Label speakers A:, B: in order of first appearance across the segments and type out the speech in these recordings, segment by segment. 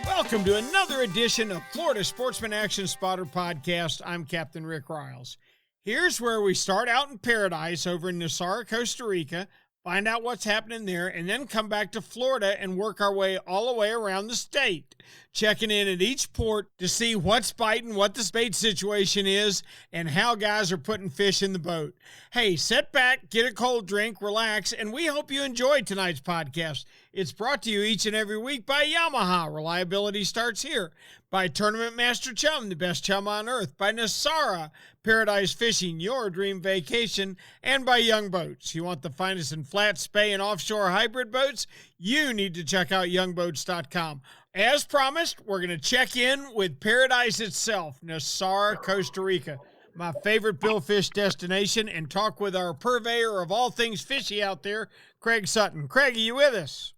A: Welcome to another edition of Florida Sportsman Action Spotter Podcast. I'm Captain Rick Riles. Here's where we start out in paradise over in Nosara, Costa Rica, find out what's happening there, and then come back to Florida and work our way all the way around the state, checking in at each port to see what's biting, what the bait situation is, and how guys are putting fish in the boat. Hey, sit back, get a cold drink, relax, and we hope you enjoyed tonight's podcast. It's brought to you each and every week by Yamaha. Reliability starts here. By Tournament Master Chum, the best chum on earth. By Nosara, Paradise Fishing, your dream vacation. And by Young Boats. You want the finest in flat, spay, and offshore hybrid boats? You need to check out youngboats.com. As promised, we're going to check in with Paradise itself, Nosara, Costa Rica, my favorite billfish destination, and talk with our purveyor of all things fishy out there, Craig Sutton. Craig, are you with us?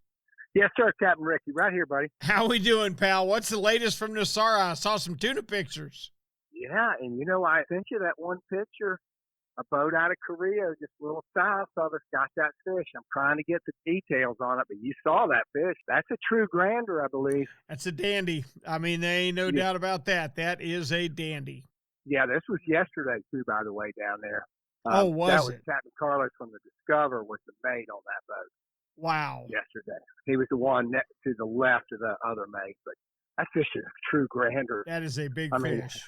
B: Yes, sir, Captain Ricky. Right here, buddy.
A: How we doing, pal? What's the latest from Nosara? I saw some tuna pictures.
B: Yeah, and you know, I sent you that one picture, a boat out of Korea, just a little south of us, got that fish. I'm trying to get the details on it, but you saw that fish. That's a true grander, I believe.
A: That's a dandy. I mean, there ain't no doubt about that. That is a dandy.
B: Yeah, this was yesterday, too, by the way, down there.
A: That was
B: Captain Carlos from the Discover was the mate on that boat.
A: Wow.
B: Yesterday. He was the one next to the left of the other mate, but that fish is a true grander.
A: That is a big fish.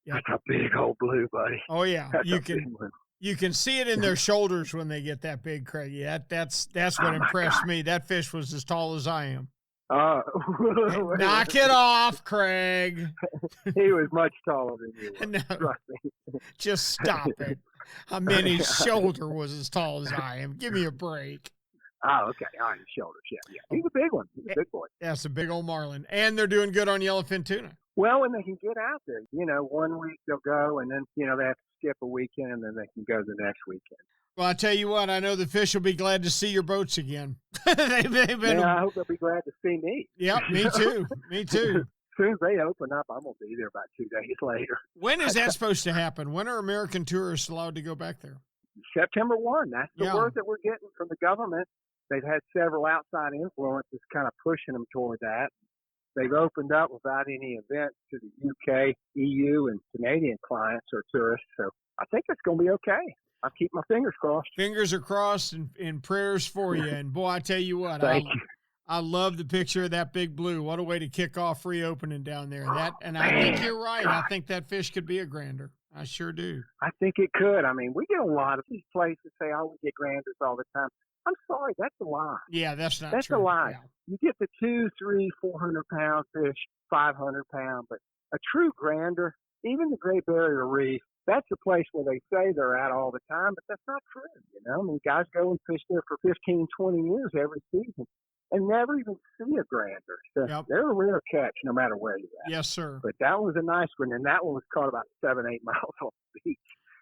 B: Yep. That's a big old blue, buddy.
A: Oh, yeah. You can see it in their shoulders when they get that big, Craig. Yeah, that's what impressed me. That fish was as tall as I am.
B: Knock
A: it off, Craig.
B: He was much taller than you were.
A: No, just stop it. I mean, his shoulder was as tall as I am. Give me a break.
B: Oh, okay. On his shoulders, yeah. He's a big one. He's a big boy.
A: That's a big old marlin. And they're doing good on yellowfin tuna.
B: Well, when they can get out there, 1 week they'll go, and then, they have to skip a weekend, and then they can go the next weekend.
A: Well, I tell you what, I know the fish will be glad to see your boats again. they've been.
B: Yeah, I hope they'll be glad to see me.
A: Yep, me too. Me too.
B: As soon as they open up, I'm going to be there about 2 days later.
A: When is that supposed to happen? When are American tourists allowed to go back there?
B: September 1. That's the word that we're getting from the government. They've had several outside influences kind of pushing them toward that. They've opened up without any events to the UK, EU, and Canadian clients or tourists. So I think it's going to be okay. I'll keep my fingers crossed.
A: Fingers are crossed and prayers for you. And, boy, I tell you what,
B: Thank you.
A: I love the picture of that big blue. What a way to kick off reopening down there. I think you're right. I think that fish could be a grander. I sure do.
B: I think it could. I mean, we get a lot of these places say, we get granders all the time. I'm sorry, that's a lie.
A: Yeah, that's true.
B: That's a lie. Yeah. You get the 200, 300, 400-pound fish, 500-pound, but a true grander, even the Great Barrier Reef, that's a place where they say they're at all the time, but that's not true. I mean, guys go and fish there for 15, 20 years every season and never even see a grander. So they're a rare catch no matter where you're at.
A: Yes, sir.
B: But that was a nice one, and that one was caught about 7, 8 miles off the beach.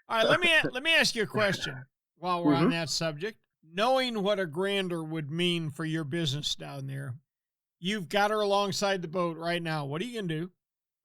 A: All right, let me ask you a question while we're on that subject. Knowing what a grander would mean for your business down there, you've got her alongside the boat right now. What are you going to do?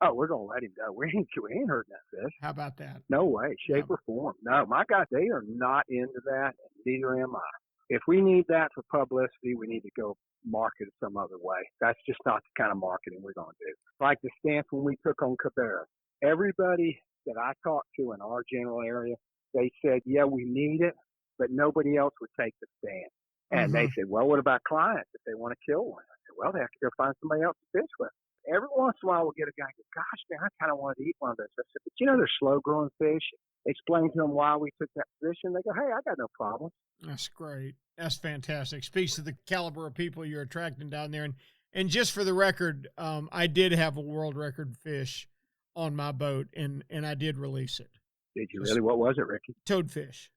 B: Oh, we're going to let him go. We ain't hurting that fish.
A: How about that?
B: No way, shape, or form. No, my guys, they are not into that, and neither am I. If we need that for publicity, we need to go market it some other way. That's just not the kind of marketing we're going to do. Like the stance when we took on Cabrera. Everybody that I talked to in our general area, they said, yeah, we need it, but nobody else would take the stand. And they said, well, what about clients if they want to kill one? I said, well, they have to go find somebody else to fish with. Every once in a while, we'll get a guy go, gosh, man, I kind of wanted to eat one of those. I said, but they're slow-growing fish. Explain to them why we took that position. They go, hey, I got no problem.
A: That's great. That's fantastic. Speaks to the caliber of people you're attracting down there. And just for the record, I did have a world record fish on my boat, and I did release it.
B: Did you really? What was it, Ricky?
A: Toadfish.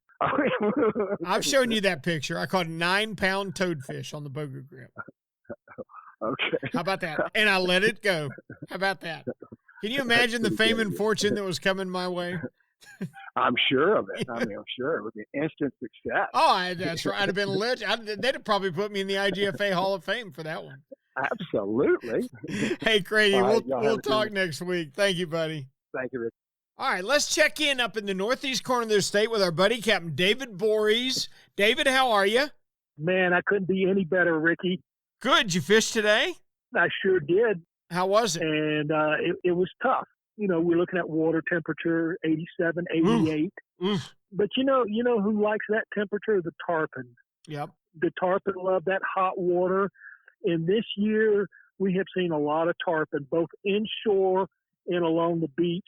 A: I've shown you that picture. I caught a 9-pound toadfish on the Boga grip.
B: Okay.
A: How about that? And I let it go. How about that? Can you imagine the fame and fortune that was coming my way?
B: I'm sure of it. I mean, I'm sure it would be instant success.
A: Oh, that's right. I'd have been a legend. They'd have probably put me in the IGFA Hall of Fame for that one.
B: Absolutely.
A: Hey, Crady, we'll talk next week. Thank you, buddy.
B: Thank you, Rick.
A: All right, let's check in up in the northeast corner of the state with our buddy, Captain David Voorhees. David, how are you?
C: Man, I couldn't be any better, Ricky.
A: Good. You fished today?
C: I sure did.
A: How was it?
C: And it was tough. You know, we're looking at water temperature, 87, 88.
A: Oof.
C: But you know who likes that temperature? The tarpon.
A: Yep.
C: The tarpon love that hot water. And this year, we have seen a lot of tarpon, both inshore and along the beach.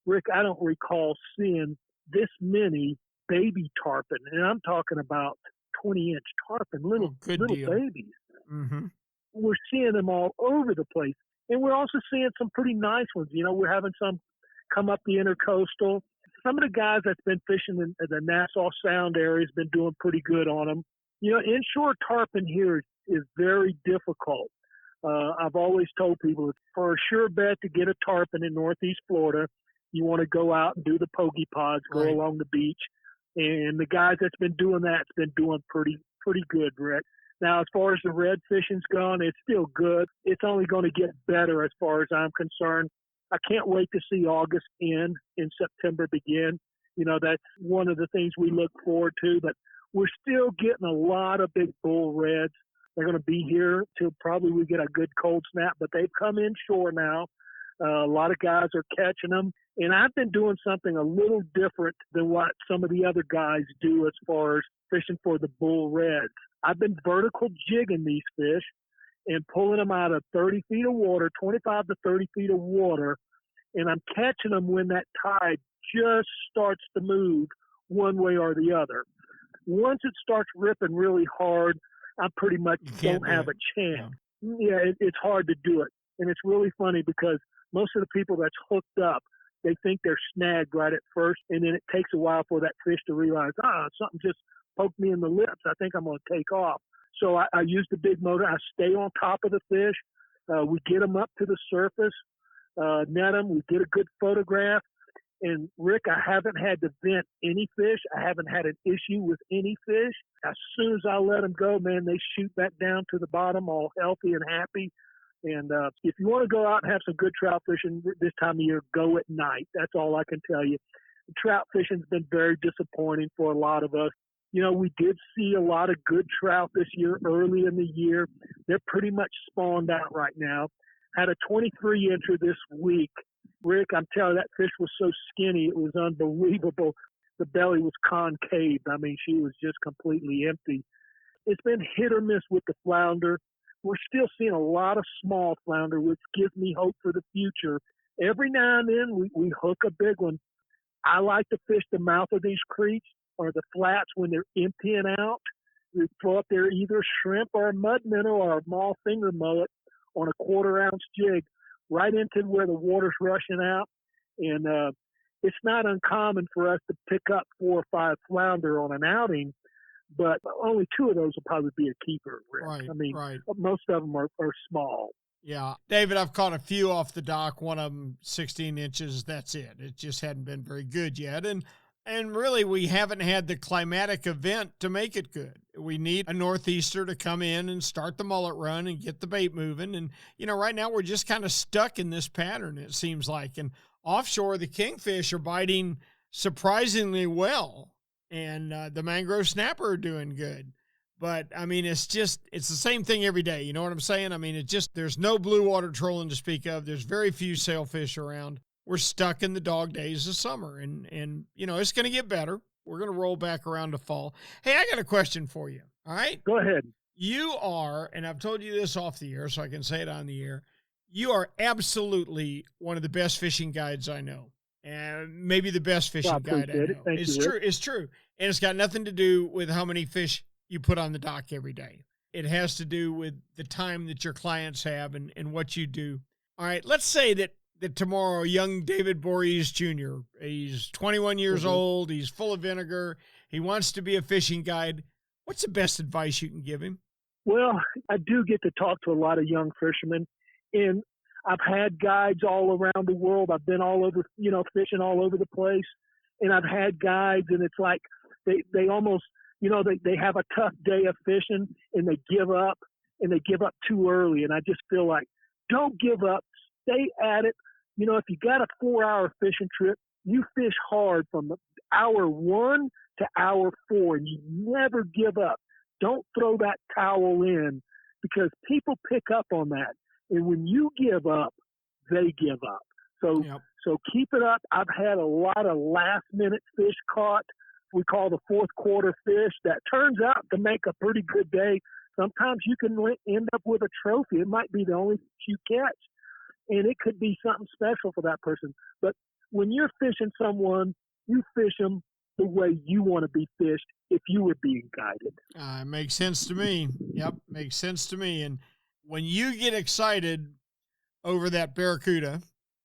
C: Rick, I don't recall seeing this many baby tarpon, and I'm talking about 20-inch tarpon, little
A: deal.
C: babies.
A: Mm-hmm.
C: We're seeing them all over the place, and we're also seeing some pretty nice ones. You know, we're having some come up the intercoastal. Some of the guys that's been fishing in the Nassau Sound area has been doing pretty good on them. You know, inshore tarpon here is very difficult. I've always told people, for a sure bet to get a tarpon in Northeast Florida, you want to go out and do the pokey pods, go
A: right
C: along the beach. And the guys that's been doing that's been doing pretty good, Rick. Now, as far as the red fishing's gone, it's still good. It's only going to get better as far as I'm concerned. I can't wait to see August end and September begin. You know, that's one of the things we look forward to. But we're still getting a lot of big bull reds. They're going to be here till probably we get a good cold snap, but they've come inshore now. A lot of guys are catching them. And I've been doing something a little different than what some of the other guys do as far as fishing for the bull reds. I've been vertical jigging these fish and pulling them out of 30 feet of water, 25 to 30 feet of water, and I'm catching them when that tide just starts to move one way or the other. Once it starts ripping really hard, I pretty much don't have a chance. Yeah, it's hard to do it. And it's really funny because most of the people that's hooked up, they think they're snagged right at first, and then it takes a while for that fish to realize, something just poked me in the lips. I think I'm going to take off. So I use the big motor. I stay on top of the fish. We get them up to the surface, net them. We get a good photograph. And, Rick, I haven't had to vent any fish. I haven't had an issue with any fish. As soon as I let them go, man, they shoot back down to the bottom all healthy and happy. And if you want to go out and have some good trout fishing this time of year, go at night. That's all I can tell you. Trout fishing's been very disappointing for a lot of us. You know, we did see a lot of good trout this year early in the year. They're pretty much spawned out right now. Had a 23-incher this week. Rick, I'm telling you, that fish was so skinny, it was unbelievable. The belly was concave. I mean, she was just completely empty. It's been hit or miss with the flounder. We're still seeing a lot of small flounder, which gives me hope for the future. Every now and then we hook a big one. I like to fish the mouth of these creeks or the flats when they're emptying out. We throw up there either shrimp or a mud minnow or a small finger mullet on a 1/4-ounce jig right into where the water's rushing out. And it's not uncommon for us to pick up 4 or 5 flounder on an outing, but only 2 of those will probably be a keeper, Rick.
A: Right,
C: I mean,
A: right.
C: Most of them are small.
A: Yeah. David, I've caught a few off the dock, one of them 16 inches. That's it. It just hadn't been very good yet. And really, we haven't had the climatic event to make it good. We need a northeaster to come in and start the mullet run and get the bait moving. And, you know, right now we're just kind of stuck in this pattern, it seems like. And offshore, the kingfish are biting surprisingly well. And the mangrove snapper are doing good. But, I mean, it's the same thing every day. You know what I'm saying? I mean, there's no blue water trolling to speak of. There's very few sailfish around. We're stuck in the dog days of summer. And you know, it's going to get better. We're going to roll back around to fall. Hey, I got a question for you. All right?
C: Go ahead.
A: You are, and I've told you this off the air, so I can say it on the air, you are absolutely one of the best fishing guides I know. And maybe the best fishing guide I know. It's true. It's true. And it's got nothing to do with how many fish you put on the dock every day. It has to do with the time that your clients have and what you do. All right, let's say that tomorrow, young David Voorhees Jr., he's 21 years old, he's full of vinegar, he wants to be a fishing guide. What's the best advice you can give him?
C: Well, I do get to talk to a lot of young fishermen, and I've had guides all around the world. I've been all over, you know, fishing all over the place, and I've had guides, and it's like they almost, you know, they have a tough day of fishing, and they give up too early, and I just feel like, don't give up. Stay at it. You know, if you got a 4-hour fishing trip, you fish hard from hour 1 to hour 4, and you never give up. Don't throw that towel in, because people pick up on that. And when you give up, they give up. So, So keep it up. I've had a lot of last-minute fish caught. We call the fourth quarter fish that turns out to make a pretty good day. Sometimes you can end up with a trophy. It might be the only fish you catch, and it could be something special for that person. But when you're fishing someone, you fish them the way you want to be fished if you were being guided.
A: It makes sense to me. Yep, makes sense to me. And when you get excited over that barracuda,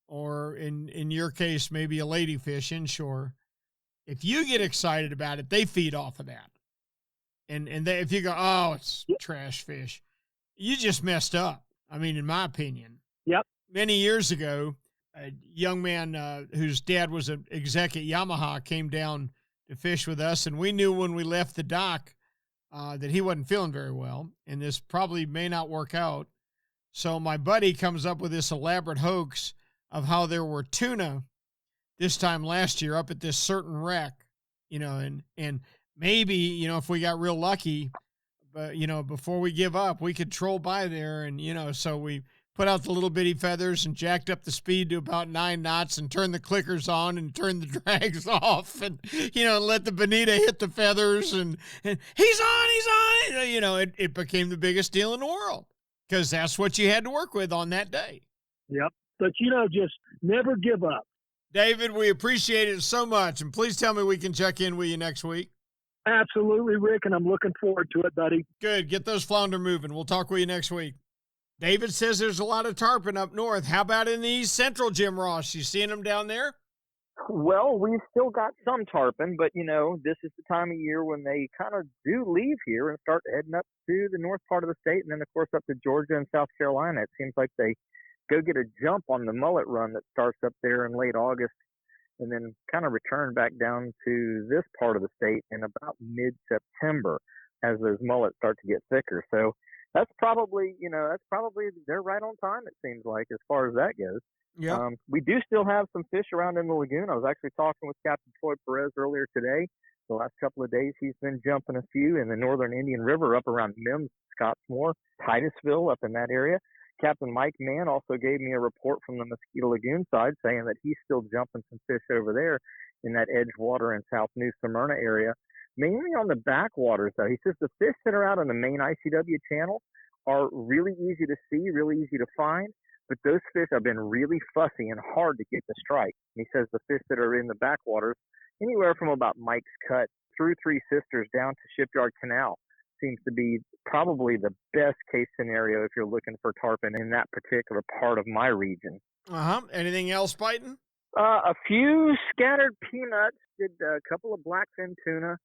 A: or in your case, maybe a ladyfish inshore, if you get excited about it, they feed off of that. And if you go, oh, it's trash fish, you just messed up. I mean, in my opinion.
C: Yep.
A: Many years ago, a young man whose dad was an exec at Yamaha came down to fish with us, and we knew when we left the dock that he wasn't feeling very well, and this probably may not work out. So my buddy comes up with this elaborate hoax of how there were tuna this time last year up at this certain wreck, and maybe, if we got real lucky, but, before we give up, we could troll by there. And, so we put out the little bitty feathers and jacked up the speed to about 9 knots and turned the clickers on and turned the drags off and, let the bonita hit the feathers and he's on. It became the biggest deal in the world because that's what you had to work with on that day.
C: Yep. But, just never give up.
A: David, we appreciate it so much. And please tell me we can check in with you next week.
C: Absolutely, Rick, and I'm looking forward to it, buddy.
A: Good. Get those flounder moving. We'll talk with you next week. David says there's a lot of tarpon up north. How about in the East Central, Jim Ross? You seeing them down there?
D: Well, we've still got some tarpon, but, this is the time of year when they kind of do leave here and start heading up to the north part of the state and then, of course, up to Georgia and South Carolina. It seems like they go get a jump on the mullet run that starts up there in late August and then kind of return back down to this part of the state in about mid-September as those mullets start to get thicker. So that's probably, they're right on time, it seems like, as far as that goes.
A: Yeah.
D: We do still have some fish around in the lagoon. I was actually talking with Captain Troy Perez earlier today. The last couple of days, he's been jumping a few in the northern Indian River up around Mims, Scottsmore, Titusville, up in that area. Captain Mike Mann also gave me a report from the Mosquito Lagoon side saying that he's still jumping some fish over there in that Edgewater and South New Smyrna area, mainly on the backwaters, though. He says the fish that are out on the main ICW channel are really easy to see, really easy to find, but those fish have been really fussy and hard to get to strike. And he says the fish that are in the backwaters, anywhere from about Mike's Cut through Three Sisters down to Shipyard Canal, seems to be probably the best case scenario if you're looking for tarpon in that particular part of my region.
A: Anything else biting?
D: A few scattered peanuts, did a couple of blackfin tuna.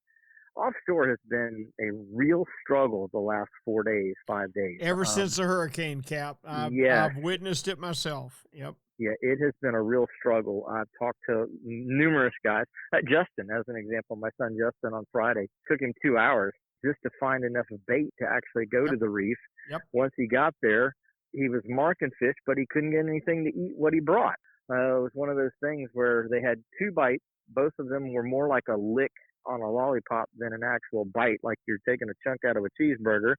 D: Offshore has been a real struggle the last 5 days.
A: Ever since the hurricane, Cap.
D: Yeah.
A: I've witnessed it myself. Yep.
D: Yeah, it has been a real struggle. I've talked to numerous guys. Justin, as an example, my son Justin on Friday, took him 2 hours just to find enough bait to actually go to the reef.
A: Yep.
D: Once he got there, he was marking fish, but he couldn't get anything to eat what he brought. It was one of those things where they had 2 bites. Both of them were more like a lick on a lollipop than an actual bite, like you're taking a chunk out of a cheeseburger.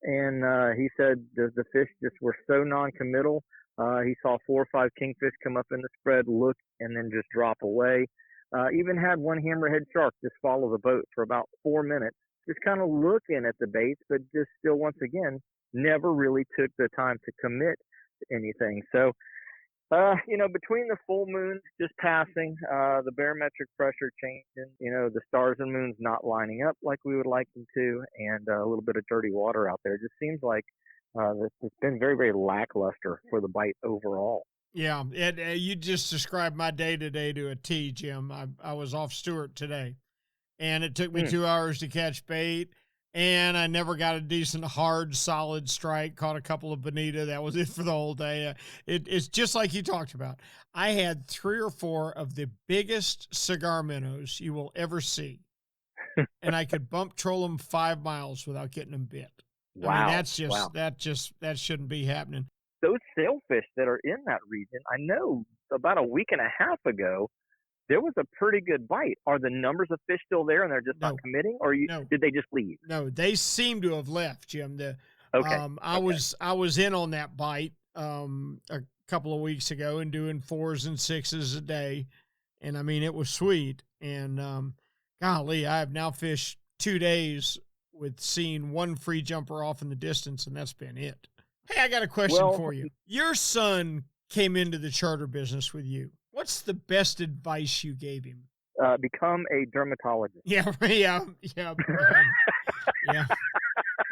D: And he said the fish just were so non-committal. He saw 4 or 5 kingfish come up in the spread, look, and then just drop away. Even had one hammerhead shark just follow the boat for about 4 minutes, just kind of looking at the baits, but just still, once again, never really took the time to commit to anything. So, between the full moons just passing, the barometric pressure changing, the stars and moons not lining up like we would like them to, and a little bit of dirty water out there, it just seems like it's been very, very lackluster for the bite overall.
A: Yeah, you just described my day today to a T, Jim. I was off Stewart today, and it took me 2 hours to catch bait, and I never got a decent, hard, solid strike. Caught a couple of bonita. That was it for the whole day. It's just like you talked about. I had 3 or 4 of the biggest cigar minnows you will ever see, and I could bump troll them 5 miles without getting them bit.
D: Wow.
A: I mean, that shouldn't be happening.
D: Those sailfish that are in that region, I know about a week and a half ago, there was a pretty good bite. Are the numbers of fish still there and they're just not committing, or did they just leave?
A: No, they seem to have left, Jim. I was in on that bite a couple of weeks ago and doing 4s and 6s a day. And I mean, it was sweet. And golly, I have now fished 2 days with seeing one free jumper off in the distance, and that's been it. Hey, I got a question for you. Your son came into the charter business with you. What's the best advice you gave him?
D: Become a dermatologist.
A: Yeah.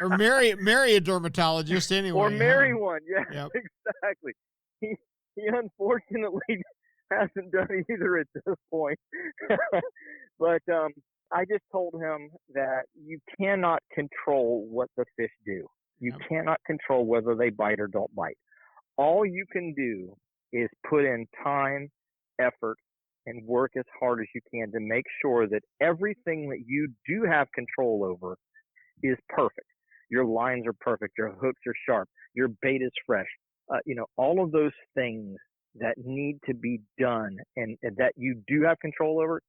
A: Or marry a dermatologist anyway.
D: Or marry one. Yeah, yep. Exactly. He unfortunately hasn't done either at this point. But I just told him that you cannot control what the fish do. You cannot control whether they bite or don't bite. All you can do is put in time, effort, and work as hard as you can to make sure that everything that you do have control over is perfect. Your lines are perfect. Your hooks are sharp. Your bait is fresh. All of those things that need to be done and that you do have control over,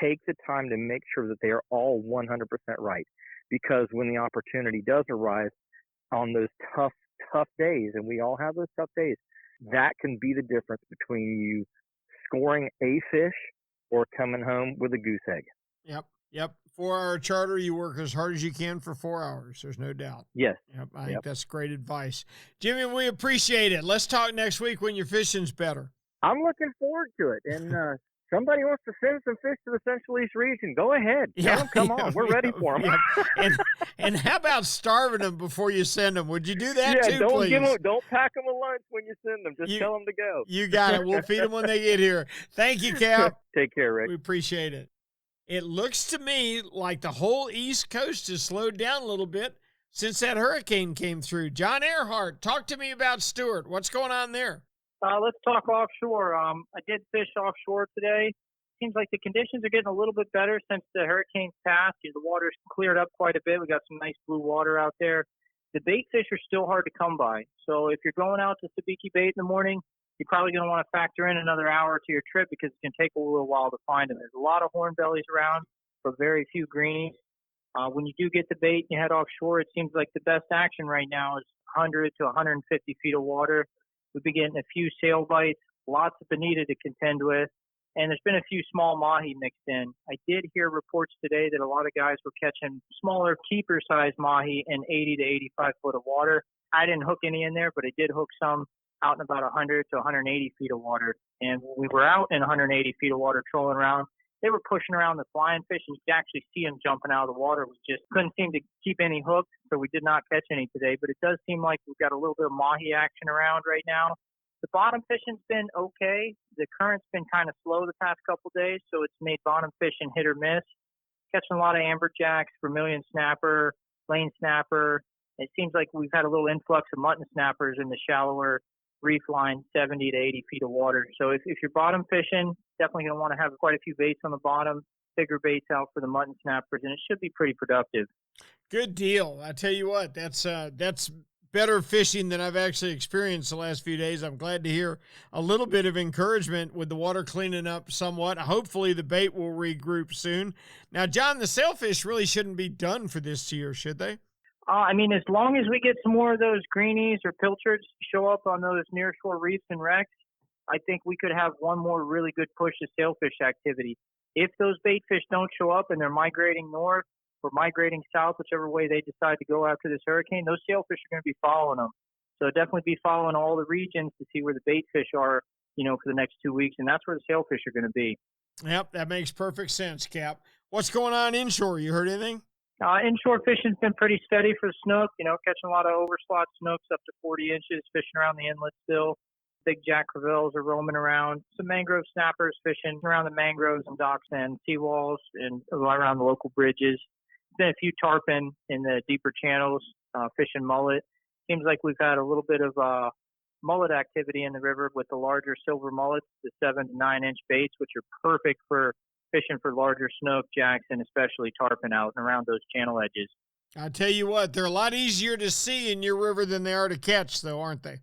D: take the time to make sure that they are all 100% right. Because when the opportunity does arise on those tough days, and we all have those tough days, that can be the difference between you scoring a fish or coming home with a goose egg.
A: Yep. 4-hour charter, you work as hard as you can for 4 hours. There's no doubt.
D: Yes.
A: Yep. I think that's great advice. Jimmy, we appreciate it. Let's talk next week when your fishing's better.
D: I'm looking forward to it. And somebody wants to send some fish to the Central East region, go ahead. Tell them, come on. We're ready for them.
A: And how about starving them before you send them? Would you do that too, please?
D: Don't pack them a lunch when you send them. Just tell them to go.
A: You got it. We'll feed them when they get here. Thank you, Cap.
D: Take care, Rick.
A: We appreciate it. It looks to me like the whole East Coast has slowed down a little bit since that hurricane came through. John Earhart, talk to me about Stewart. What's going on there?
E: Let's talk offshore. I did fish offshore today. Seems like the conditions are getting a little bit better since the hurricane's passed. The water's cleared up quite a bit. We got some nice blue water out there. The bait fish are still hard to come by. So if you're going out to sabiki bait in the morning, you're probably going to want to factor in another hour to your trip because it's going to take a little while to find them. There's a lot of hornbellies around, but very few greenies. When you do get the bait and you head offshore, it seems like the best action right now is 100 to 150 feet of water. We've been getting a few sail bites, lots of bonita to contend with, and there's been a few small mahi mixed in. I did hear reports today that a lot of guys were catching smaller keeper-sized mahi in 80 to 85 foot of water. I didn't hook any in there, but I did hook some out in about 100 to 180 feet of water. And when we were out in 180 feet of water trolling around, they were pushing around the flying fish, and you could actually see them jumping out of the water. We just couldn't seem to keep any hooked, so we did not catch any today. But it does seem like we've got a little bit of mahi action around right now. The bottom fishing's been okay. The current's been kind of slow the past couple of days, so it's made bottom fishing hit or miss. Catching a lot of amberjacks, vermilion snapper, lane snapper. It seems like we've had a little influx of mutton snappers in the shallower reef line, 70 to 80 feet of water. So if you're bottom fishing, definitely going to want to have quite a few baits on the bottom, bigger baits out for the mutton snappers, and it should be pretty productive.
A: Good deal. I tell you what, that's better fishing than I've actually experienced the last few days. I'm glad to hear a little bit of encouragement with the water cleaning up somewhat. Hopefully the bait will regroup soon. Now, John, the sailfish really shouldn't be done for this year, should they?
E: As long as we get some more of those greenies or pilchards show up on those nearshore reefs and wrecks, I think we could have one more really good push of sailfish activity. If those bait fish don't show up and they're migrating north or migrating south, whichever way they decide to go after this hurricane, those sailfish are going to be following them. So definitely be following all the regions to see where the bait fish are, for the next 2 weeks, and that's where the sailfish are going to be.
A: Yep, that makes perfect sense, Cap. What's going on inshore? You heard anything?
E: Inshore fishing's been pretty steady for the snook, catching a lot of overslot snooks up to 40 inches, fishing around the inlet still. Big jack crevalles are roaming around. Some mangrove snappers fishing around the mangroves and docks and seawalls and around the local bridges. Been a few tarpon in the deeper channels, fishing mullet. Seems like we've had a little bit of mullet activity in the river with the larger silver mullets, the 7 to 9 inch baits, which are perfect for fishing for larger snook, jacks, and especially tarpon out and around those channel edges.
A: I tell you what, they're a lot easier to see in your river than they are to catch, though, aren't they?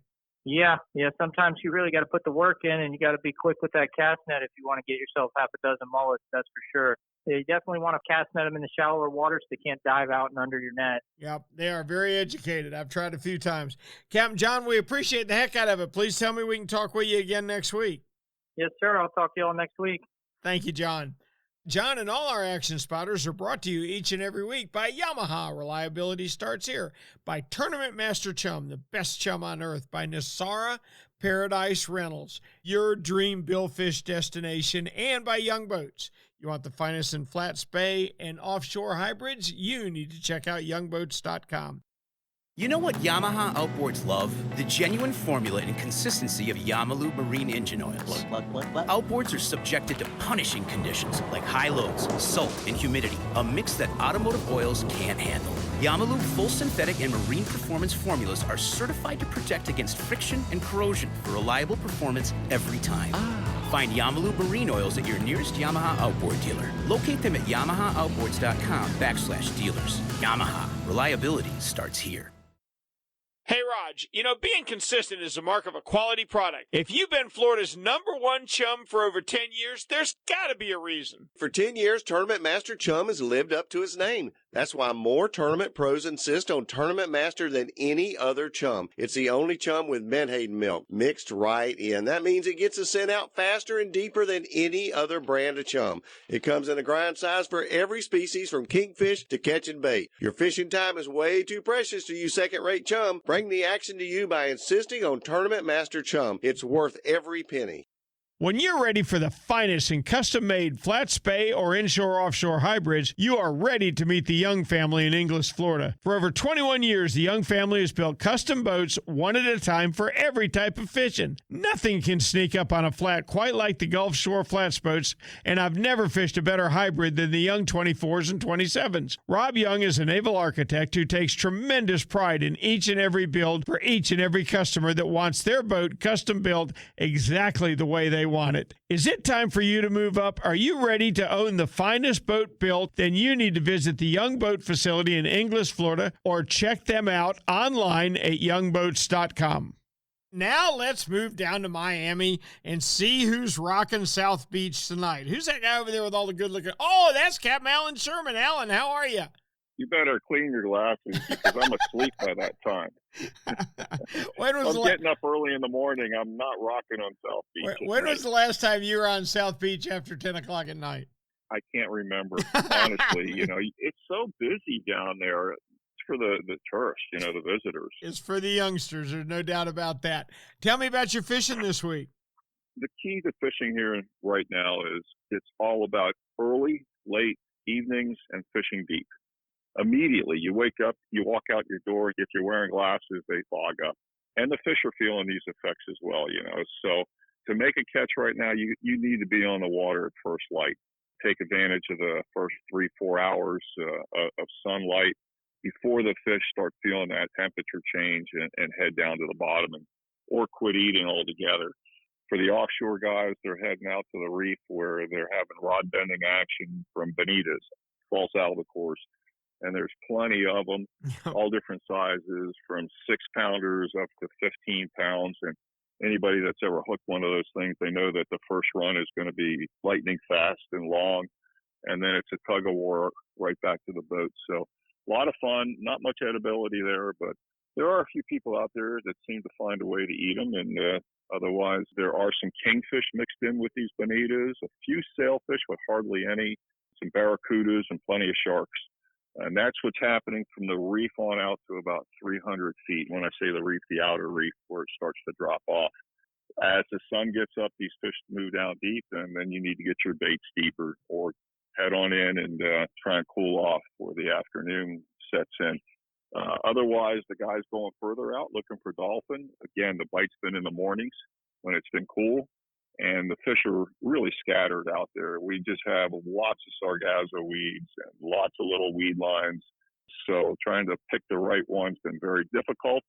E: Yeah. Sometimes you really got to put the work in, and you got to be quick with that cast net if you want to get yourself half a dozen mullets. That's for sure. You definitely want to cast net them in the shallower water so they can't dive out and under your net.
A: Yep, they are very educated. I've tried a few times. Captain John, we appreciate the heck out of it. Please tell me we can talk with you again next week.
E: Yes, sir. I'll talk to you all next week.
A: Thank you, John. John and all our action spotters are brought to you each and every week by Yamaha. Reliability starts here. By Tournament Master Chum, the best chum on earth. By Nosara Paradise Rentals, your dream billfish destination. And by Young Boats. You want the finest in flats, bay, and offshore hybrids? You need to check out youngboats.com.
F: You know what Yamaha Outboards love? The genuine formula and consistency of Yamalube marine engine oils. Outboards are subjected to punishing conditions like high loads, salt, and humidity, a mix that automotive oils can't handle. Yamalube full synthetic and marine performance formulas are certified to protect against friction and corrosion for reliable performance every time. Find Yamalube marine oils at your nearest Yamaha Outboard dealer. Locate them at yamahaoutboards.com/dealers. Yamaha, reliability starts here.
A: Hey, Raj, being consistent is a mark of a quality product. If you've been Florida's #1 chum for over 10 years, there's got to be a reason.
G: For 10 years, Tournament Master Chum has lived up to its name. That's why more tournament pros insist on Tournament Master than any other chum. It's the only chum with menhaden milk mixed right in. That means it gets the scent out faster and deeper than any other brand of chum. It comes in a grind size for every species from kingfish to catching bait. Your fishing time is way too precious to you second-rate chum. Bring the action to you by insisting on Tournament Master Chum. It's worth every penny.
A: When you're ready for the finest in custom-made flat spay or inshore-offshore hybrids, you are ready to meet the Young family in Inglis, Florida. For over 21 years, the Young family has built custom boats one at a time for every type of fishing. Nothing can sneak up on a flat quite like the Gulf Shore flats boats, and I've never fished a better hybrid than the Young 24s and 27s. Rob Young is a naval architect who takes tremendous pride in each and every build for each and every customer that wants their boat custom built exactly the way they want it. Is it time for you to move up? Are you ready to own the finest boat built? Then you need to visit the Young Boat facility in Inglis, Florida, or check them out online at youngboats.com. Now let's move down to Miami and see who's rocking South Beach tonight. Who's that guy over there with all the good looking? Oh, that's Captain Alan Sherman. Alan, how are you?
H: You better clean your glasses because I'm asleep by that time. I'm getting up early in the morning. I'm not rocking on South Beach.
A: When was the last time you were on South Beach after 10 o'clock at night?
H: I can't remember. Honestly, it's so busy down there. It's for the tourists, the visitors.
A: It's for the youngsters. There's no doubt about that. Tell me about your fishing this week.
H: The key to fishing here right now is it's all about early, late evenings and fishing deep. Immediately, you wake up, you walk out your door, if you're wearing glasses, they fog up. And the fish are feeling these effects as well, So to make a catch right now, you need to be on the water at first light. Take advantage of the first 3-4 hours of sunlight before the fish start feeling that temperature change and head down to the bottom or quit eating altogether. For the offshore guys, they're heading out to the reef where they're having rod bending action from bonitas, false albacores. And there's plenty of them, all different sizes, from 6-pounders up to 15 pounds. And anybody that's ever hooked one of those things, they know that the first run is going to be lightning fast and long. And then it's a tug of war right back to the boat. So a lot of fun, not much edibility there, but there are a few people out there that seem to find a way to eat them. And otherwise, there are some kingfish mixed in with these bonitas, a few sailfish with hardly any, some barracudas, and plenty of sharks. And that's what's happening from the reef on out to about 300 feet. When I say the reef, the outer reef, where it starts to drop off. As the sun gets up, these fish move down deep, and then you need to get your baits deeper or head on in and try and cool off before the afternoon sets in. Otherwise, the guys going further out looking for dolphin. Again, the bite's been in the mornings when it's been cool. And the fish are really scattered out there. We just have lots of sargasso weeds and lots of little weed lines. So trying to pick the right one's been very difficult.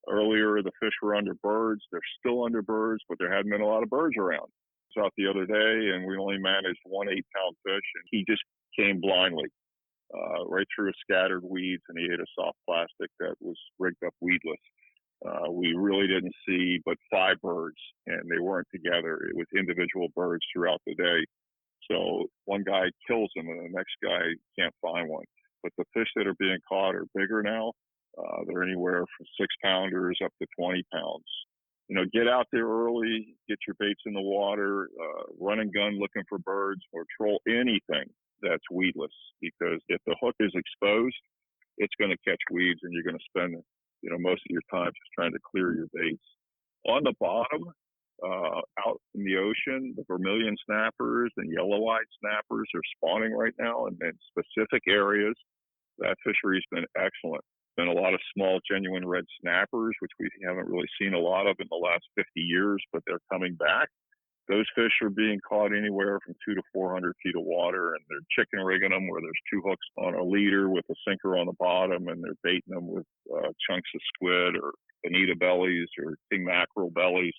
H: Earlier, the fish were under birds. They're still under birds, but there hadn't been a lot of birds around. I was out the other day, and we only managed 1 8-pound fish, and he just came blindly right through scattered weeds, and he ate a soft plastic that was rigged up weedless. We really didn't see but 5 birds, and they weren't together. It was individual birds throughout the day. So one guy kills them, and the next guy can't find one. But the fish that are being caught are bigger now. They're anywhere from 6-pounders up to 20 pounds. Get out there early, get your baits in the water, run and gun looking for birds, or troll anything that's weedless. Because if the hook is exposed, it's going to catch weeds, and you're going to spend most of your time just trying to clear your baits. On the bottom, out in the ocean, the vermilion snappers and yellow-eyed snappers are spawning right now in specific areas. That fishery's been excellent. Been a lot of small, genuine red snappers, which we haven't really seen a lot of in the last 50 years, but they're coming back. Those fish are being caught anywhere from 200 to 400 feet of water, and they're chicken rigging them where there's 2 hooks on a leader with a sinker on the bottom, and they're baiting them with chunks of squid or bonita bellies or king mackerel bellies.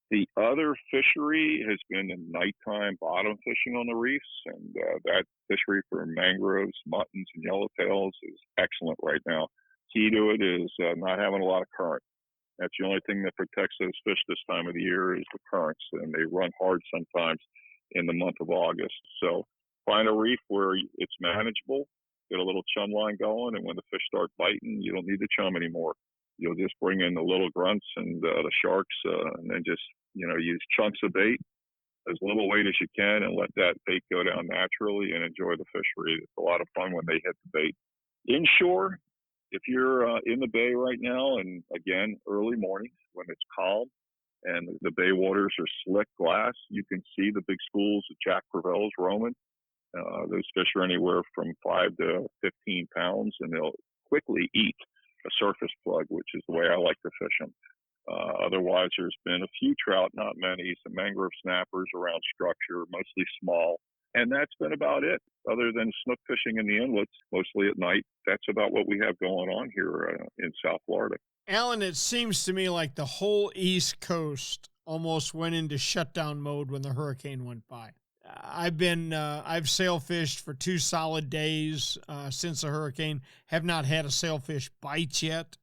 H: The other fishery has been the nighttime bottom fishing on the reefs, and that fishery for mangroves, muttons, and yellowtails is excellent right now. Key to it is not having a lot of current. That's the only thing that protects those fish this time of the year is the currents, and they run hard sometimes in the month of August. So find a reef where it's manageable, get a little chum line going, and when the fish start biting, you don't need the chum anymore. You'll just bring in the little grunts and the sharks, and then just use chunks of bait, as little weight as you can, and let that bait go down naturally and enjoy the fishery. It's a lot of fun when they hit the bait. Inshore, if you're in the bay right now, and again, early mornings when it's calm and the bay waters are slick glass, you can see the big schools of Jack Crevalles roaming. Those fish are anywhere from 5 to 15 pounds, and they'll quickly eat a surface plug, which is the way I like to fish them. Otherwise, there's been a few trout, not many, some mangrove snappers around structure, mostly small. And that's been about it. Other than snook fishing in the inlets, mostly at night, that's about what we have going on here in South Florida.
A: Alan, it seems to me like the whole East Coast almost went into shutdown mode when the hurricane went by. I've sailfished for 2 solid days since the hurricane. Have not had a sailfish bite yet.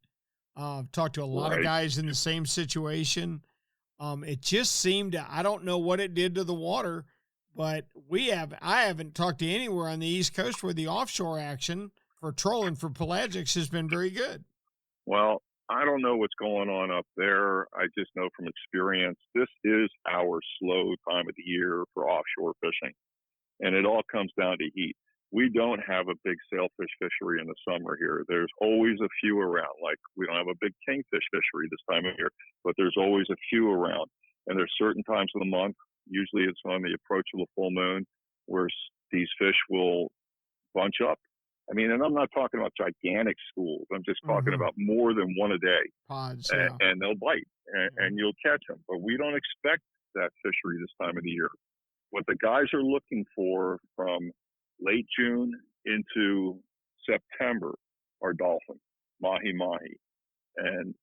A: Talked to a lot of guys in the same situation. It just seemed I don't know what it did to the water, but I haven't talked to anywhere on the East Coast where the offshore action for trolling for pelagics has been very good.
H: Well, I don't know what's going on up there. I just know from experience, this is our slow time of the year for offshore fishing. And it all comes down to heat. We don't have a big sailfish fishery in the summer here. There's always a few around. Like, we don't have a big kingfish fishery this time of year, but there's always a few around. And there's certain times of the month, usually it's on the approach of the full moon, where these fish will bunch up. I mean, and I'm not talking about gigantic schools. I'm just talking about more than one a day.
A: Pods,
H: and they'll bite, and you'll catch them. But we don't expect that fishery this time of the year. What the guys are looking for from late June into September are dolphin, mahi-mahi. And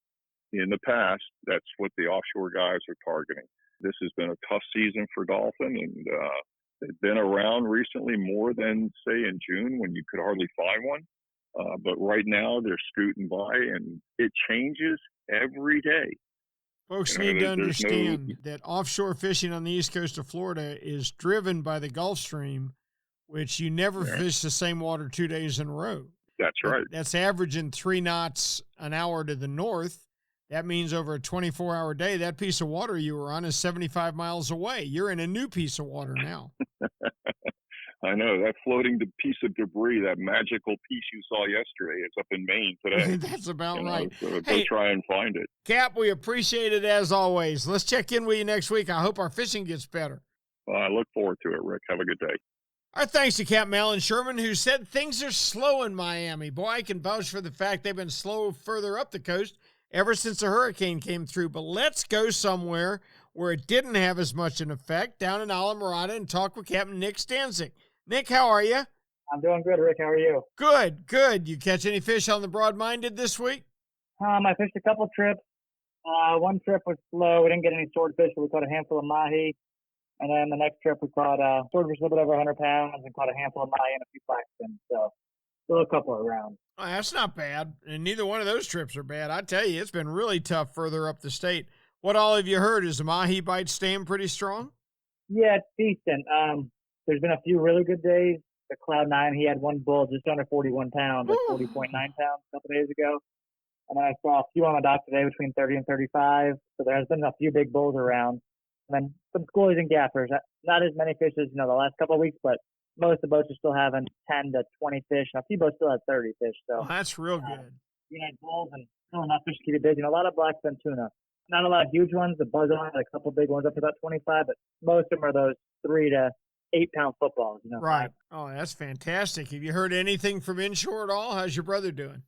H: in the past, that's what the offshore guys are targeting. This has been a tough season for dolphin, and they've been around recently more than, say, in June when you could hardly find one. But right now, they're scooting by, and it changes every day.
A: Folks need to understand that offshore fishing on the east coast of Florida is driven by the Gulf Stream, which you never fish the same water 2 days in a row.
H: That's right.
A: That's averaging 3 knots an hour to the north. That means over a 24-hour day, that piece of water you were on is 75 miles away. You're in a new piece of water now.
H: I know. That floating piece of debris, that magical piece you saw yesterday, it's up in Maine today.
A: That's about right.
H: So go try and find it.
A: Cap, we appreciate it as always. Let's check in with you next week. I hope our fishing gets better.
H: Well, I look forward to it, Rick. Have a good day.
A: Our thanks to Captain Alan Sherman, who said things are slow in Miami. Boy, I can vouch for the fact they've been slow further up the coast ever since the hurricane came through. But let's go somewhere where it didn't have as much an effect, down in Alamorada, and talk with Captain Nick Stanzik. Nick, how are you?
I: I'm doing good, Rick. How are you?
A: Good, good. You catch any fish on the Broad-Minded this week?
I: I fished a couple trips. One trip was slow. We didn't get any swordfish, but we caught a handful of mahi. And then the next trip we caught swordfish a little bit over 100 pounds and caught a handful of mahi and a few blackfins. So still a couple around.
A: Oh, that's not bad. And neither one of those trips are bad. I tell you, it's been really tough further up the state. What all have you heard? Is the mahi bite staying pretty strong?
I: Yeah, it's decent. There's been a few really good days. The Cloud 9, he had one bull just under 41 pounds, like 40.9 pounds a couple days ago. And then I saw a few on the dock today between 30 and 35. So there has been a few big bulls around. And then some schoolies and gaffers. Not as many fish as, the last couple of weeks, but most of the boats are still having 10 to 20 fish. And a few boats still have 30 fish. So
A: Oh, that's real good.
I: bulls and still enough fish to keep you busy. And a lot of blackfin tuna. Not a lot of huge ones. The buzz on, a couple big ones up to about 25, but most of them are those 3 to 8 pound footballs.
A: Right. Oh, that's fantastic. Have you heard anything from inshore at all? How's your brother doing?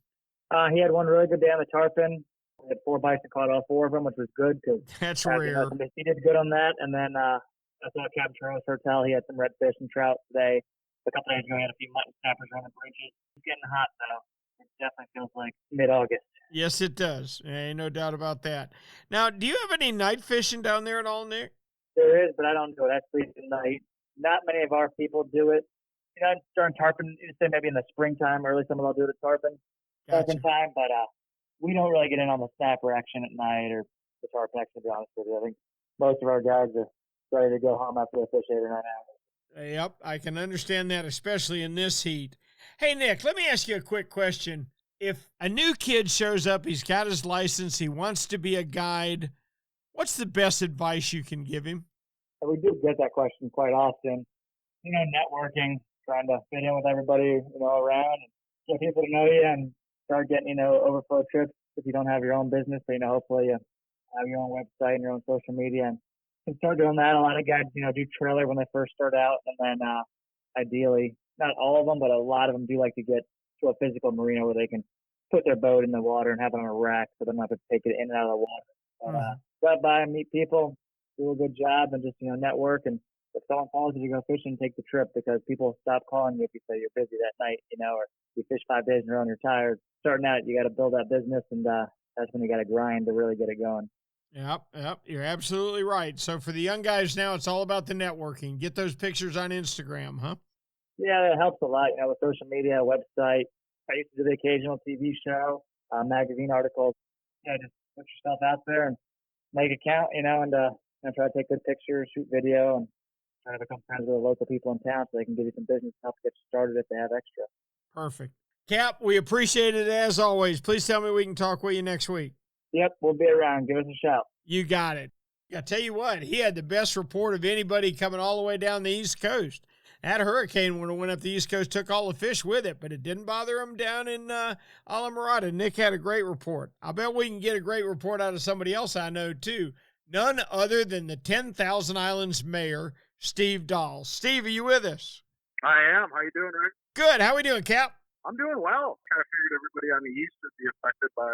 I: He had one really good day on the tarpon. He had 4 bites and caught all 4 of them, which was good because
A: That's rare.
I: he did good on that. And then I saw Captain Charles Hertel. He had some redfish and trout today. A couple days ago, he had a few mutton snappers on the bridges. It's getting hot, though. It definitely feels like mid-August.
A: Yes, it does. Ain't no doubt about that. Now, do you have any night fishing down there at all, Nick?
I: There is, but I don't do it. I sleep at night. Not many of our people do it. During tarpon, say maybe in the springtime, early summer they'll do it at tarpon time, but we don't really get in on the snapper action at night or the tarpon action, to be honest with you. I think most of our guys are ready to go home after they fish 8 or 9 hours.
A: Yep, I can understand that, especially in this heat. Hey, Nick, let me ask you a quick question. If a new kid shows up, he's got his license, he wants to be a guide, what's the best advice you can give him?
I: We do get that question quite often. Networking, trying to fit in with everybody, around, and get people to know you and start getting, overflow trips if you don't have your own business. So, hopefully you have your own website and your own social media and can start doing that. A lot of guys, do trailer when they first start out. And then ideally, not all of them, but a lot of them do like to get to a physical marina where they can put their boat in the water and have it on a rack so they don't have to take it in and out of the water. But go out by and meet people, do a good job, and just, network. And if someone calls you to go fishing, take the trip, because people stop calling you if you say you're busy that night, or you fish 5 days in a row and you're tired. Starting out, you got to build that business, and that's when you got to grind to really get it going.
A: Yep, you're absolutely right. So for the young guys now, it's all about the networking. Get those pictures on Instagram, huh?
I: Yeah, that helps a lot, with social media, website. I used to do the occasional TV show, magazine articles. Just put yourself out there and make it count, and try to take good pictures, shoot video, and try to become friends with the local people in town so they can give you some business and help get you started if they have extra.
A: Perfect. Cap, we appreciate it as always. Please tell me we can talk with you next week.
I: Yep, we'll be around. Give us a shout.
A: You got it. I tell you what, he had the best report of anybody coming all the way down the East Coast. That hurricane, when it went up the East Coast, took all the fish with it, but it didn't bother him down in Alamorada. Nick had a great report. I bet we can get a great report out of somebody else I know, too. None other than the 10,000 Islands mayor, Steve Dahl. Steve, are you with us?
J: I am. How you doing, Rick?
A: Good. How we doing, Cap?
J: I'm doing well. Kind of figured everybody on the east would be affected by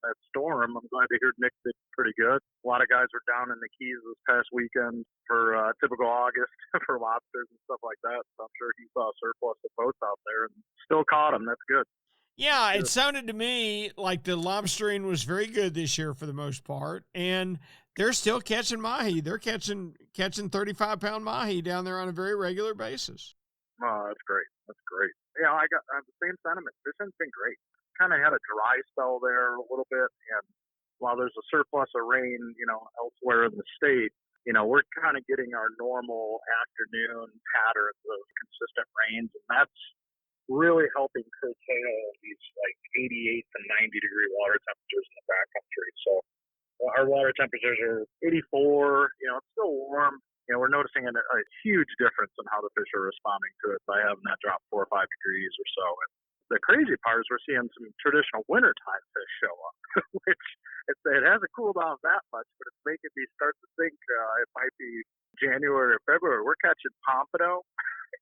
J: that storm. I'm glad to hear Nick did pretty good. A lot of guys were down in the Keys this past weekend for typical August for lobsters and stuff like that. So I'm sure he saw a surplus of boats out there and still caught them. That's good.
A: Yeah, it sounded to me like the lobstering was very good this year for the most part, and they're still catching mahi. They're catching 35-pound mahi down there on a very regular basis.
J: Oh, that's great. That's great. Yeah, I got the same sentiment. Fishing's been great. Kind of had a dry spell there a little bit, and while there's a surplus of rain, elsewhere in the state, we're kind of getting our normal afternoon patterns of consistent rains, and that's really helping curtail these 88 to 90 degree water temperatures in the backcountry. So our water temperatures are 84. It's still warm. We're noticing a huge difference in how the fish are responding to it by having that drop 4 or 5 degrees or so. And the crazy part is we're seeing some traditional wintertime fish show up, which it hasn't cooled off that much, but it's making me start to think it might be January or February. We're catching pompano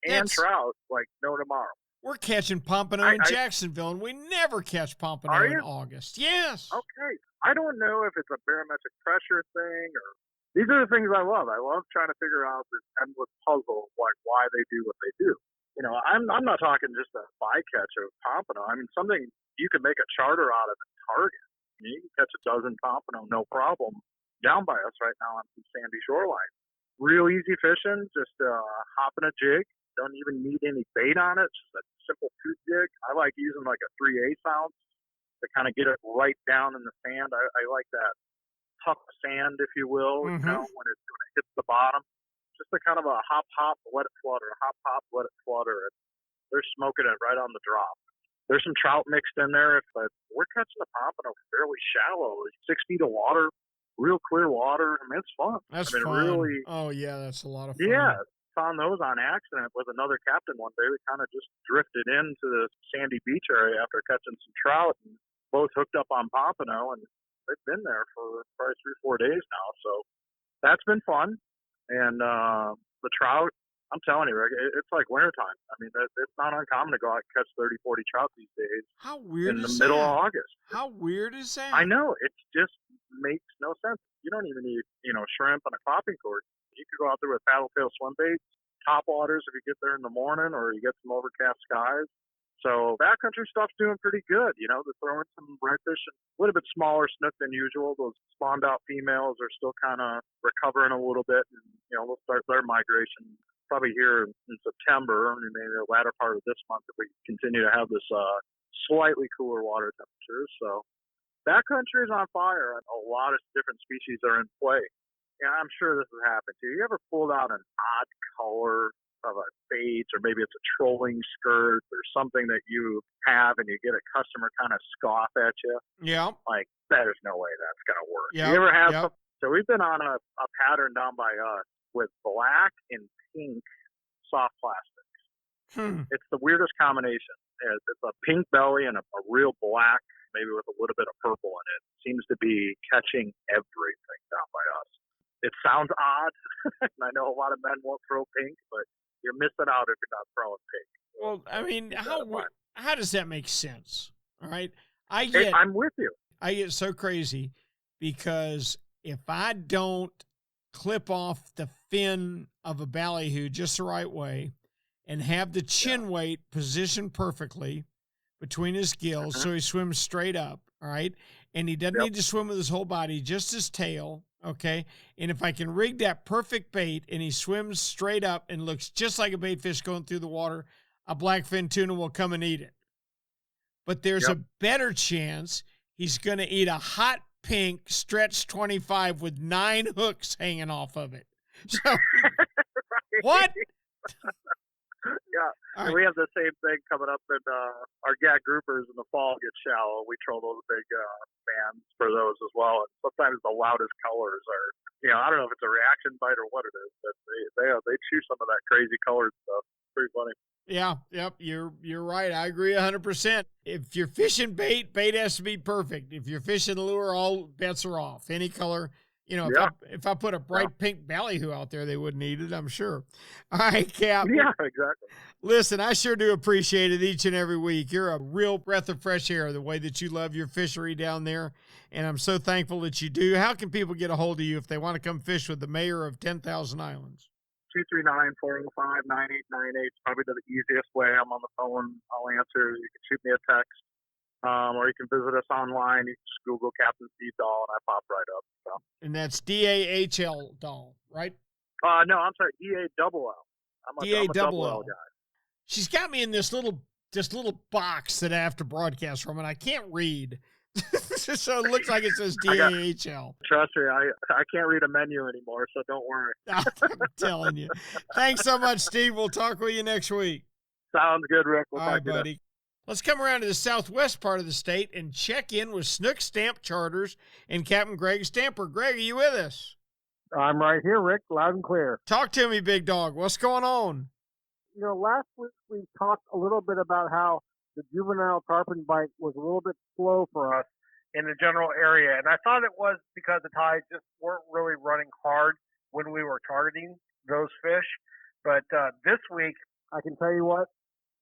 J: and trout like no tomorrow.
A: We're catching pompano in Jacksonville, and we never catch pompano in August. Yes.
J: Okay. I don't know if it's a barometric pressure thing or these are the things I love. I love trying to figure out this endless puzzle of why they do what they do. I'm not talking just a bycatch of pompano. I mean, something you can make a charter out of in Target. You can catch a dozen pompano, no problem, down by us right now on some sandy shoreline. Real easy fishing, just hopping a jig, Don't even need any bait on it. It's just a simple tooth jig. I like using like a 3/8 ounce to kind of get it right down in the sand. I like that tough sand, if you will,
A: Mm-hmm.
J: when it hits the bottom. Just a kind of a hop, let it flutter, hop, let it flutter. And they're smoking it right on the drop. There's some trout mixed in there, but we're catching the pompano fairly shallow, 6 feet of water, real clear water. I mean, it's fun.
A: That's
J: I mean,
A: fun.
J: really.
A: Oh, yeah, that's a lot of fun.
J: Yeah, found those on accident with another captain one day. We kind of just drifted into the sandy beach area after catching some trout, and both hooked up on pompano, and they've been there for probably 3-4 days now. So that's been fun. And the trout, I'm telling you, Rick, it's like wintertime. I mean, it's not uncommon to go out and catch 30, 40 trout these days.
A: How weird
J: in
A: is
J: the middle
A: that?
J: of August.
A: How weird is that?
J: I know. It just makes no sense. You don't even need, shrimp on a popping cord. You could go out there with paddle-tail swim baits, top waters if you get there in the morning, or you get some overcast skies. So backcountry stuff's doing pretty good. They're throwing some redfish, a little bit smaller snook than usual. Those spawned out females are still kind of recovering a little bit, and they'll start their migration probably here in September, or maybe the latter part of this month if we continue to have this slightly cooler water temperatures. So backcountry is on fire. A lot of different species are in play. Yeah, I'm sure this has happened to you. You ever pulled out an odd color of a bait, or maybe it's a trolling skirt or something that you have, and you get a customer kind of scoff at you?
A: Yeah.
J: Like, there's no way that's going to work.
A: Yep.
J: You ever have
A: Yep.
J: So we've been on a pattern down by us with black and pink soft plastics. It's the weirdest combination. It's a pink belly and a real black, maybe with a little bit of purple in it. Seems to be catching everything down by us. It sounds odd, and I know a lot of men won't throw pink, but you're missing out if you're not throwing pink.
A: Well, I mean, how does that make sense? All right.
J: I'm with you.
A: I get so crazy because if I don't clip off the fin of a ballyhoo just the right way and have the chin weight positioned perfectly between his gills so he swims straight up, all right, and he doesn't need to swim with his whole body, just his tail, okay, and if I can rig that perfect bait and he swims straight up and looks just like a bait fish going through the water, a blackfin tuna will come and eat it. But there's a better chance he's going to eat a hot pink stretch 25 with 9 hooks hanging off of it. So, what?
J: Yeah, right. We have the same thing coming up in our gag groupers in the fall get shallow. We troll those big bands for those as well. And sometimes the loudest colors are, I don't know if it's a reaction bite or what it is, but they chew some of that crazy colored stuff. Pretty funny.
A: Yeah, yep, you're right. I agree 100%. If you're fishing bait has to be perfect. If you're fishing lure, all bets are off. Any color, if I put a bright pink ballyhoo out there, they wouldn't eat it, I'm sure. All right, Cap.
J: Yeah, exactly.
A: Listen, I sure do appreciate it each and every week. You're a real breath of fresh air, the way that you love your fishery down there, and I'm so thankful that you do. How can people get a hold of you if they want to come fish with the mayor of 10,000 Islands?
J: 239-405-9898 is probably the easiest way. I'm on the phone. I'll answer. You can shoot me a text, or you can visit us online. You can just Google Captain Steve Dahl, and I pop right up. So.
A: And that's D-A-H-L Dahl, right?
J: No, I'm sorry, D-A-double-L. I'm a double L guy.
A: She's got me in this little box that I have to broadcast from, and I can't read. So it looks like it says D-A-H-L.
J: Trust me, I can't read a menu anymore, so don't worry.
A: I'm telling you. Thanks so much, Steve. We'll talk with you next week.
J: Sounds good, Rick. We'll
A: All
J: talk
A: right,
J: to you
A: buddy.
J: then.
A: Let's come around to the southwest part of the state and check in with Snook Stamp Charters and Captain Greg Stamper. Greg, are you with us?
K: I'm right here, Rick, loud and clear.
A: Talk to me, big dog. What's going on?
K: Last week we talked a little bit about how the juvenile tarpon bite was a little bit slow for us in the general area. And I thought it was because the tides just weren't really running hard when we were targeting those fish. But this week, I can tell you what,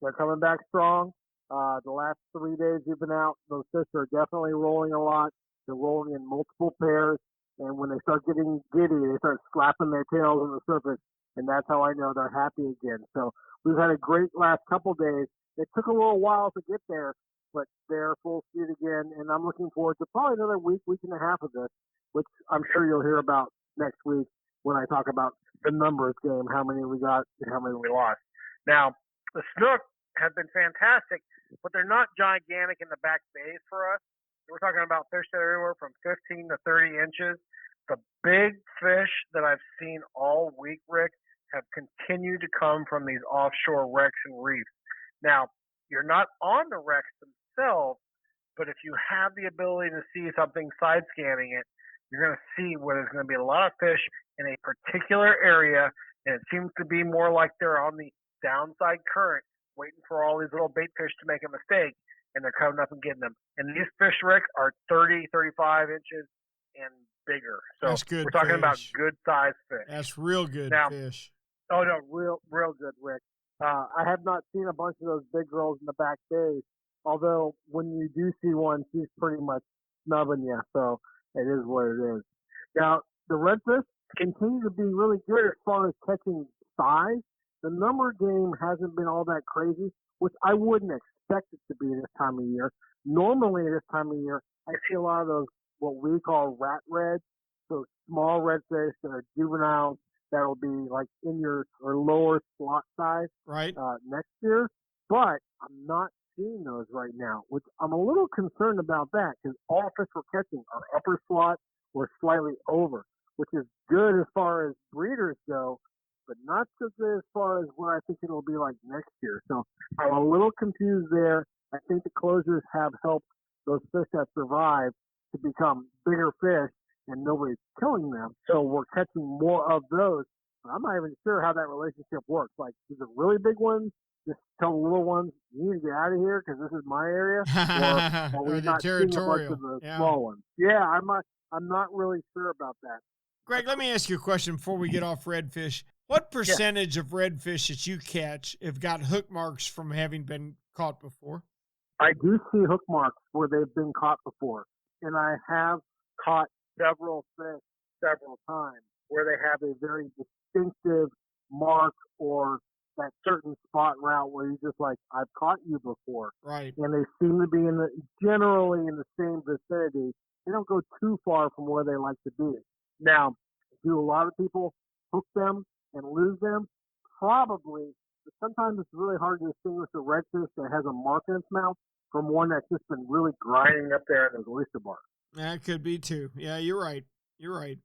K: they're coming back strong. The last 3 days we've been out, those fish are definitely rolling a lot. They're rolling in multiple pairs. And when they start getting giddy, they start slapping their tails on the surface. And that's how I know they're happy again. So we've had a great last couple days. It took a little while to get there, but they're full speed again. And I'm looking forward to probably another week and a half of this, which I'm sure you'll hear about next week when I talk about the numbers game, how many we got and how many we lost. Now, the snook have been fantastic, but they're not gigantic in the back bays for us. We're talking about fish that are anywhere from 15 to 30 inches. The big fish that I've seen all week, Rick, have continued to come from these offshore wrecks and reefs. Now, you're not on the wrecks themselves, but if you have the ability to see something side scanning it, you're going to see where there's going to be a lot of fish in a particular area, and it seems to be more like they're on the downside current, waiting for all these little bait fish to make a mistake, and they're coming up and getting them. And these fish, Rick, are 30, 35 inches and bigger. So
A: that's good.
K: We're talking
A: fish.
K: About good sized fish.
A: That's real good
K: now,
A: fish.
K: Oh no, real good, Rick. I have not seen a bunch of those big girls in the back days. Although when you do see one, she's pretty much snubbing you. So it is what it is. Now the redfish continue to be really good as far as catching size. The number game hasn't been all that crazy, which I wouldn't expect it to be this time of year. Normally this time of year, I see a lot of those what we call rat reds, so small redfish that are juveniles that'll be like in your or lower slot size next year. But I'm not seeing those right now, which I'm a little concerned about that because all fish we're catching are upper slot or slightly over, which is good as far as breeders go, but not so good as far as what I think it'll be like next year. So I'm a little confused there. I think the closures have helped those fish that survive to become bigger fish, and nobody's killing them. So we're catching more of those. But I'm not even sure how that relationship works. Like, is it really big ones just tell the little ones, you need to get out of here because this is my area? Or are we not seeing a bunch of the small ones? Yeah, I'm not really sure about that.
A: Greg, let me ask you a question before we get off redfish. What percentage of redfish that you catch have got hook marks from having been caught before?
K: I do see hook marks where they've been caught before. And I have caught several fish several times where they have a very distinctive mark or that certain spot route where you're just like, I've caught you before.
A: Right.
K: And they seem to be generally in the same vicinity. They don't go too far from where they like to be. Now, do a lot of people hook them and lose them? Probably. But sometimes it's really hard to distinguish a redfish that has a mark in its mouth from one that's just been really grinding up there in those oyster bars.
A: That could be too. Yeah, you're right. You're right.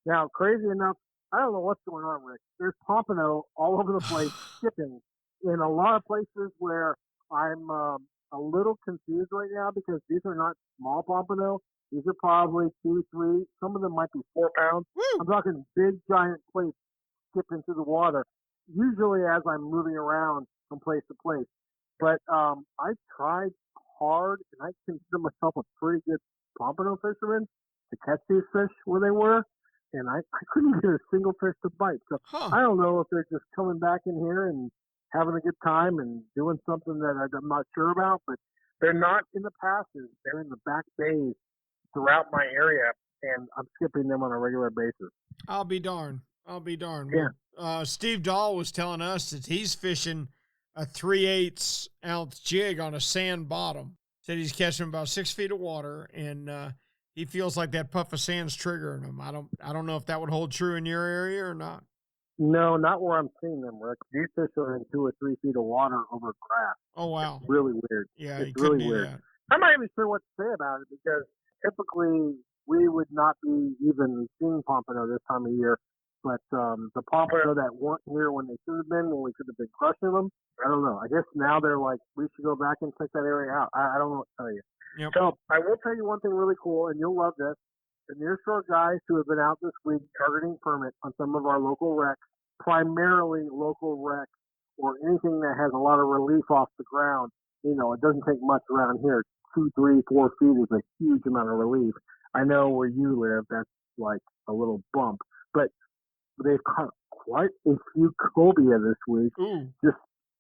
K: Now, crazy enough, I don't know what's going on, Rick. There's pompano all over the place shipping in a lot of places where I'm a little confused right now because these are not small pompano. These are probably 2, 3. Some of them might be 4 pounds.
A: Woo!
K: I'm talking big, giant plates skipping through the water, usually as I'm moving around from place to place. But I tried hard, and I consider myself a pretty good pompano fisherman to catch these fish where they were, and I couldn't get a single fish to bite. So I don't know if they're just coming back in here and having a good time and doing something that I'm not sure about, but they're not in the passes. They're in the back bays throughout my area, and I'm skipping them on a regular basis.
A: I'll be darned.
K: Yeah.
A: Steve Dahl was telling us that he's fishing a 3/8 ounce jig on a sand bottom. Said he's catching about 6 feet of water, and he feels like that puff of sand's triggering him. I don't know if that would hold true in your area or not.
K: No, not where I'm seeing them, Rick. These fish are in 2 or 3 feet of water over grass.
A: Oh, wow.
K: It's really weird.
A: Yeah,
K: it's really weird.
A: That.
K: I'm not even sure what to say about it because typically we would not be even seeing pompano this time of year. But the pompano that weren't here when they should have been, when we could have been crushing them, I don't know. I guess now they're like, we should go back and check that area out. I don't know what to tell you.
A: Yep.
K: So I will tell you one thing really cool, and you'll love this. The nearshore guys who have been out this week targeting permit on some of our local wrecks, primarily local wrecks or anything that has a lot of relief off the ground. You know, it doesn't take much around here. 2, 3, 4 feet is a huge amount of relief. I know where you live, that's like a little bump. But they've caught quite a few cobia this week, just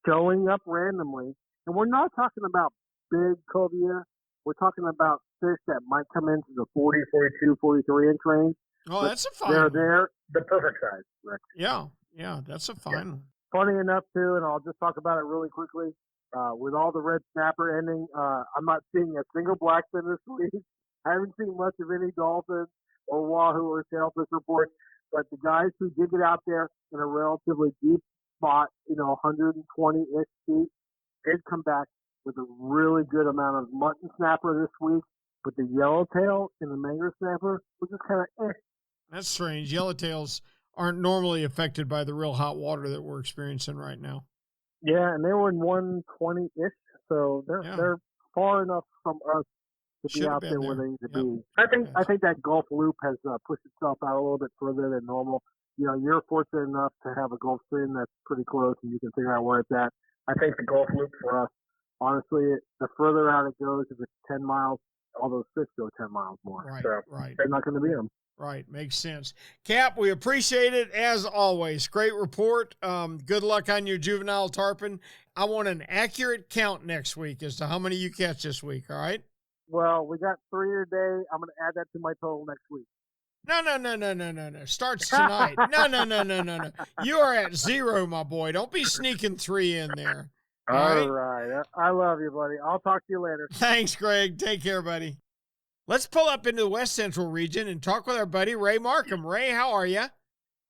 K: showing up randomly. And we're not talking about big cobia. We're talking about fish that might come into the 40, 42, 43 inch range.
A: Oh, that's a fine
K: one. They're the perfect size, Rick.
A: Yeah, that's a fine one.
K: Funny enough, too, and I'll just talk about it really quickly. With all the red snapper ending, I'm not seeing a single blackfin this week. I haven't seen much of any dolphins or wahoo or sailfish reports. But the guys who did get out there in a relatively deep spot, 120-ish feet. They'd come back with a really good amount of mutton snapper this week, but the yellowtail and the mangrove snapper was just kind of
A: That's strange. Yellowtails aren't normally affected by the real hot water that we're experiencing right now.
K: Yeah, and they were in 120-ish, so they're far enough from us to be out there where they need to be. I think that Gulf Loop has pushed itself out a little bit further than normal. You're fortunate enough to have a Gulf Stream that's pretty close, and you can figure out where it's at. I think the Gulf Loop for us, honestly, the further out it goes, if it's 10 miles, all those fish go 10 miles more.
A: Right,
K: so
A: right.
K: They're not going to be them.
A: Right, makes sense. Cap, we appreciate it as always. Great report. Good luck on your juvenile tarpon. I want an accurate count next week as to how many you catch this week, all right?
K: Well, we got 3 today. I'm going to add that to my total next week.
A: No. Starts tonight. No. You are at 0, my boy. Don't be sneaking 3 in there.
K: All right. I love you, buddy. I'll talk to you later.
A: Thanks, Greg. Take care, buddy. Let's pull up into the West Central region and talk with our buddy Ray Markham. Ray, how are you?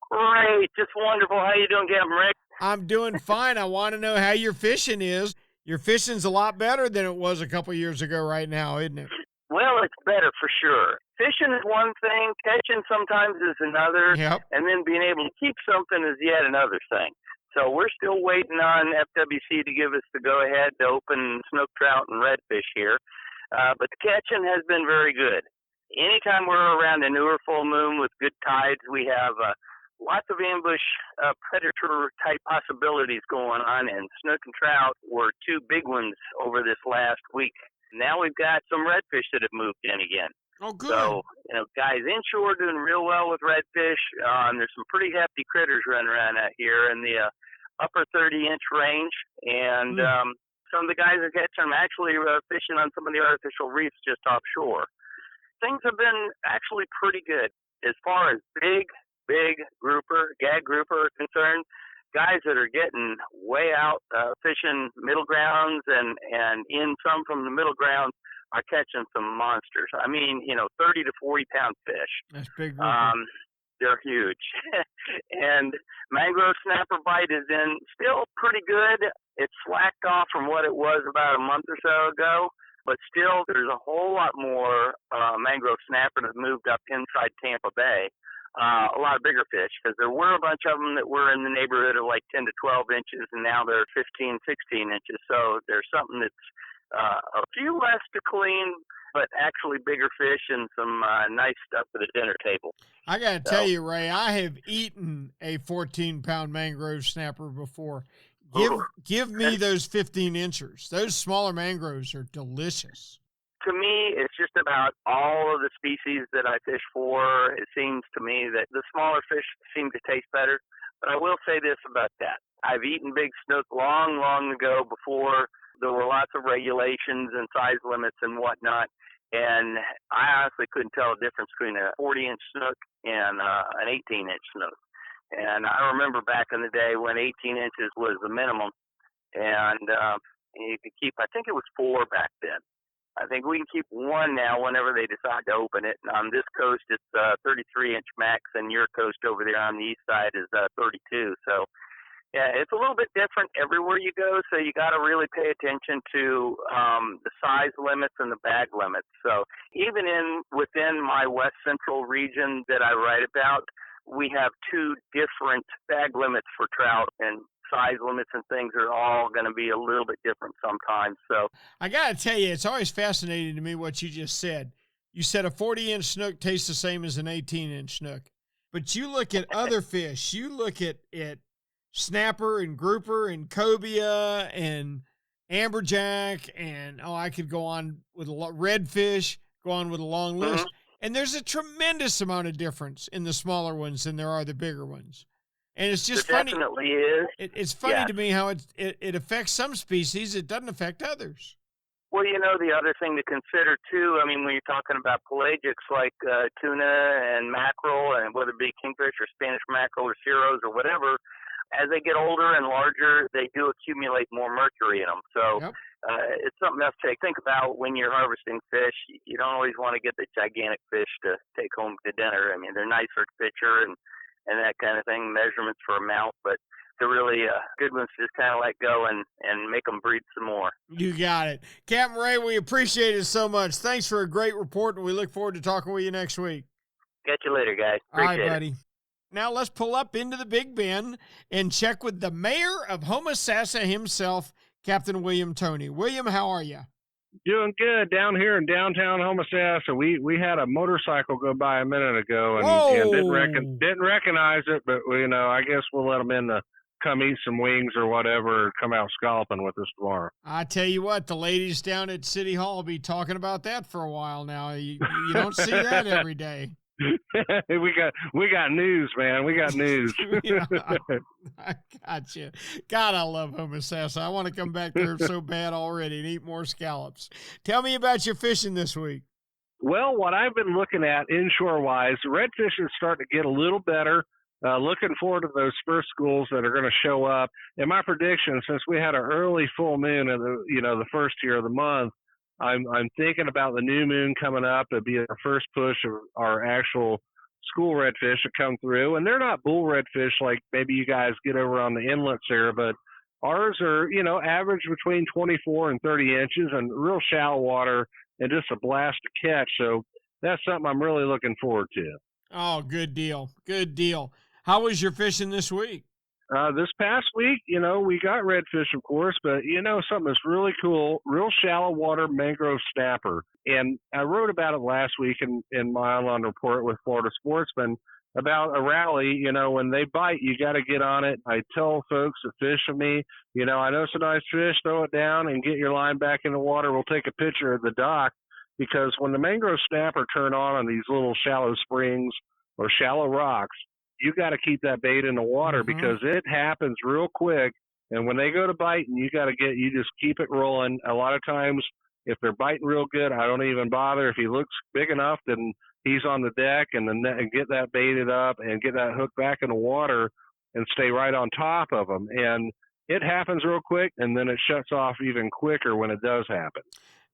L: Great. Just wonderful. How you doing, Captain Rick?
A: I'm doing fine. I want to know how your fishing is. Your fishing's a lot better than it was a couple years ago right now, isn't it?
L: Well, it's better for sure. Fishing is one thing. Catching sometimes is another.
A: Yep.
L: And then being able to keep something is yet another thing. So we're still waiting on FWC to give us the go-ahead to open snook trout and redfish here. But the catching has been very good. Anytime we're around a newer full moon with good tides, we have lots of ambush predator-type possibilities going on, and snook and trout were 2 big ones over this last week. Now we've got some redfish that have moved in again.
A: Oh, good.
L: So, guys inshore doing real well with redfish. There's some pretty hefty critters running around out here in the upper 30-inch range, and some of the guys are catching them actually fishing on some of the artificial reefs just offshore. Things have been actually pretty good as far as big grouper, gag grouper are concerned. Guys that are getting way out fishing middle grounds and in some from the middle grounds are catching some monsters. I mean, 30 to 40 pound fish.
A: That's big grouper.
L: They're huge. And mangrove snapper bite is in still pretty good. It's slacked off from what it was about a month or so ago, but still there's a whole lot more mangrove snapper that moved up inside Tampa Bay. A lot of bigger fish, because there were a bunch of them that were in the neighborhood of like 10 to 12 inches, and now they're 15, 16 inches. So there's something that's a few less to clean, but actually bigger fish and some nice stuff for the dinner table.
A: I got to tell you, Ray, I have eaten a 14-pound mangrove snapper before. Give me those 15 inchers. Those smaller mangroves are delicious.
L: To me, it's just about all of the species that I fish for. It seems to me that the smaller fish seem to taste better. But I will say this about that. I've eaten big snook long ago before there were lots of regulations and size limits and whatnot. And I honestly couldn't tell the difference between a 40-inch snook and an 18-inch snook. And I remember back in the day when 18 inches was the minimum. And you could keep, I think it was 4 back then. I think we can keep 1 now whenever they decide to open it. And on this coast, it's 33-inch max, and your coast over there on the east side is 32. So, yeah, it's a little bit different everywhere you go, so you got to really pay attention to the size limits and the bag limits. So even within my West Central region that I write about, we have 2 different bag limits for trout, and size limits and things are all going to be a little bit different sometimes. So
A: I got to tell you, it's always fascinating to me what you just said. You said a 40-inch snook tastes the same as an 18-inch snook. But you look at other fish. You look at snapper and grouper and cobia and amberjack and, I could go on with redfish, go on with a long list. And there's a tremendous amount of difference in the smaller ones than there are the bigger ones. And it's just funny.
L: Definitely is.
A: It's funny to me how it affects some species. It doesn't affect others.
L: Well, the other thing to consider, too, I mean, when you're talking about pelagics like tuna and mackerel, and whether it be kingfish or Spanish mackerel or ceros or whatever, as they get older and larger, they do accumulate more mercury in them. So it's something else to think about when you're harvesting fish. You don't always want to get the gigantic fish to take home to dinner. I mean, they're nice for picture and that kind of thing, measurements for a mouth. But the really good ones just kind of let go and make them breed some more.
A: You got it. Captain Ray, we appreciate it so much. Thanks for a great report, and we look forward to talking with you next week.
L: Catch you later, guys. Appreciate
A: All right, buddy.
L: it.
A: Now let's pull up into the Big Bend and check with the mayor of Homosassa himself, Captain William Toney. William, how are you?
M: Doing good down here in downtown Homosassa. We had a motorcycle go by a minute ago and didn't recognize it, but I guess we'll let them in to come eat some wings or whatever, or come out scalping with us tomorrow.
A: I tell you what, the ladies down at City Hall will be talking about that for a while now. You don't see that every day.
M: we got news, man. We got news.
A: I got you. God, I love Homosassa. I want to come back there so bad already and eat more scallops. Tell me about your fishing this week.
M: Well, what I've been looking at inshore-wise, redfish is starting to get a little better. Looking forward to those first schools that are going to show up. And my prediction, since we had an early full moon in the first year of the month, I'm thinking about the new moon coming up. It'll be our first push of our actual school redfish to come through. And they're not bull redfish like maybe you guys get over on the inlets there, but ours are, average between 24 and 30 inches and real shallow water and just a blast to catch. So that's something I'm really looking forward to.
A: Oh, good deal. Good deal. How was your fishing this week?
M: This past week, we got redfish, of course, but something that's really cool, real shallow water mangrove snapper. And I wrote about it last week in my online report with Florida Sportsman about a rally. When they bite, you got to get on it. I tell folks that fish with me, I know it's a nice fish, throw it down and get your line back in the water. We'll take a picture of the dock, because when the mangrove snapper turn on these little shallow springs or shallow rocks, you got to keep that bait in the water because it happens real quick. And when they go to biting, you just keep it rolling. A lot of times, if they're biting real good, I don't even bother. If he looks big enough, then he's on the deck and get that baited up and get that hook back in the water and stay right on top of them. And it happens real quick, and then it shuts off even quicker when it does happen.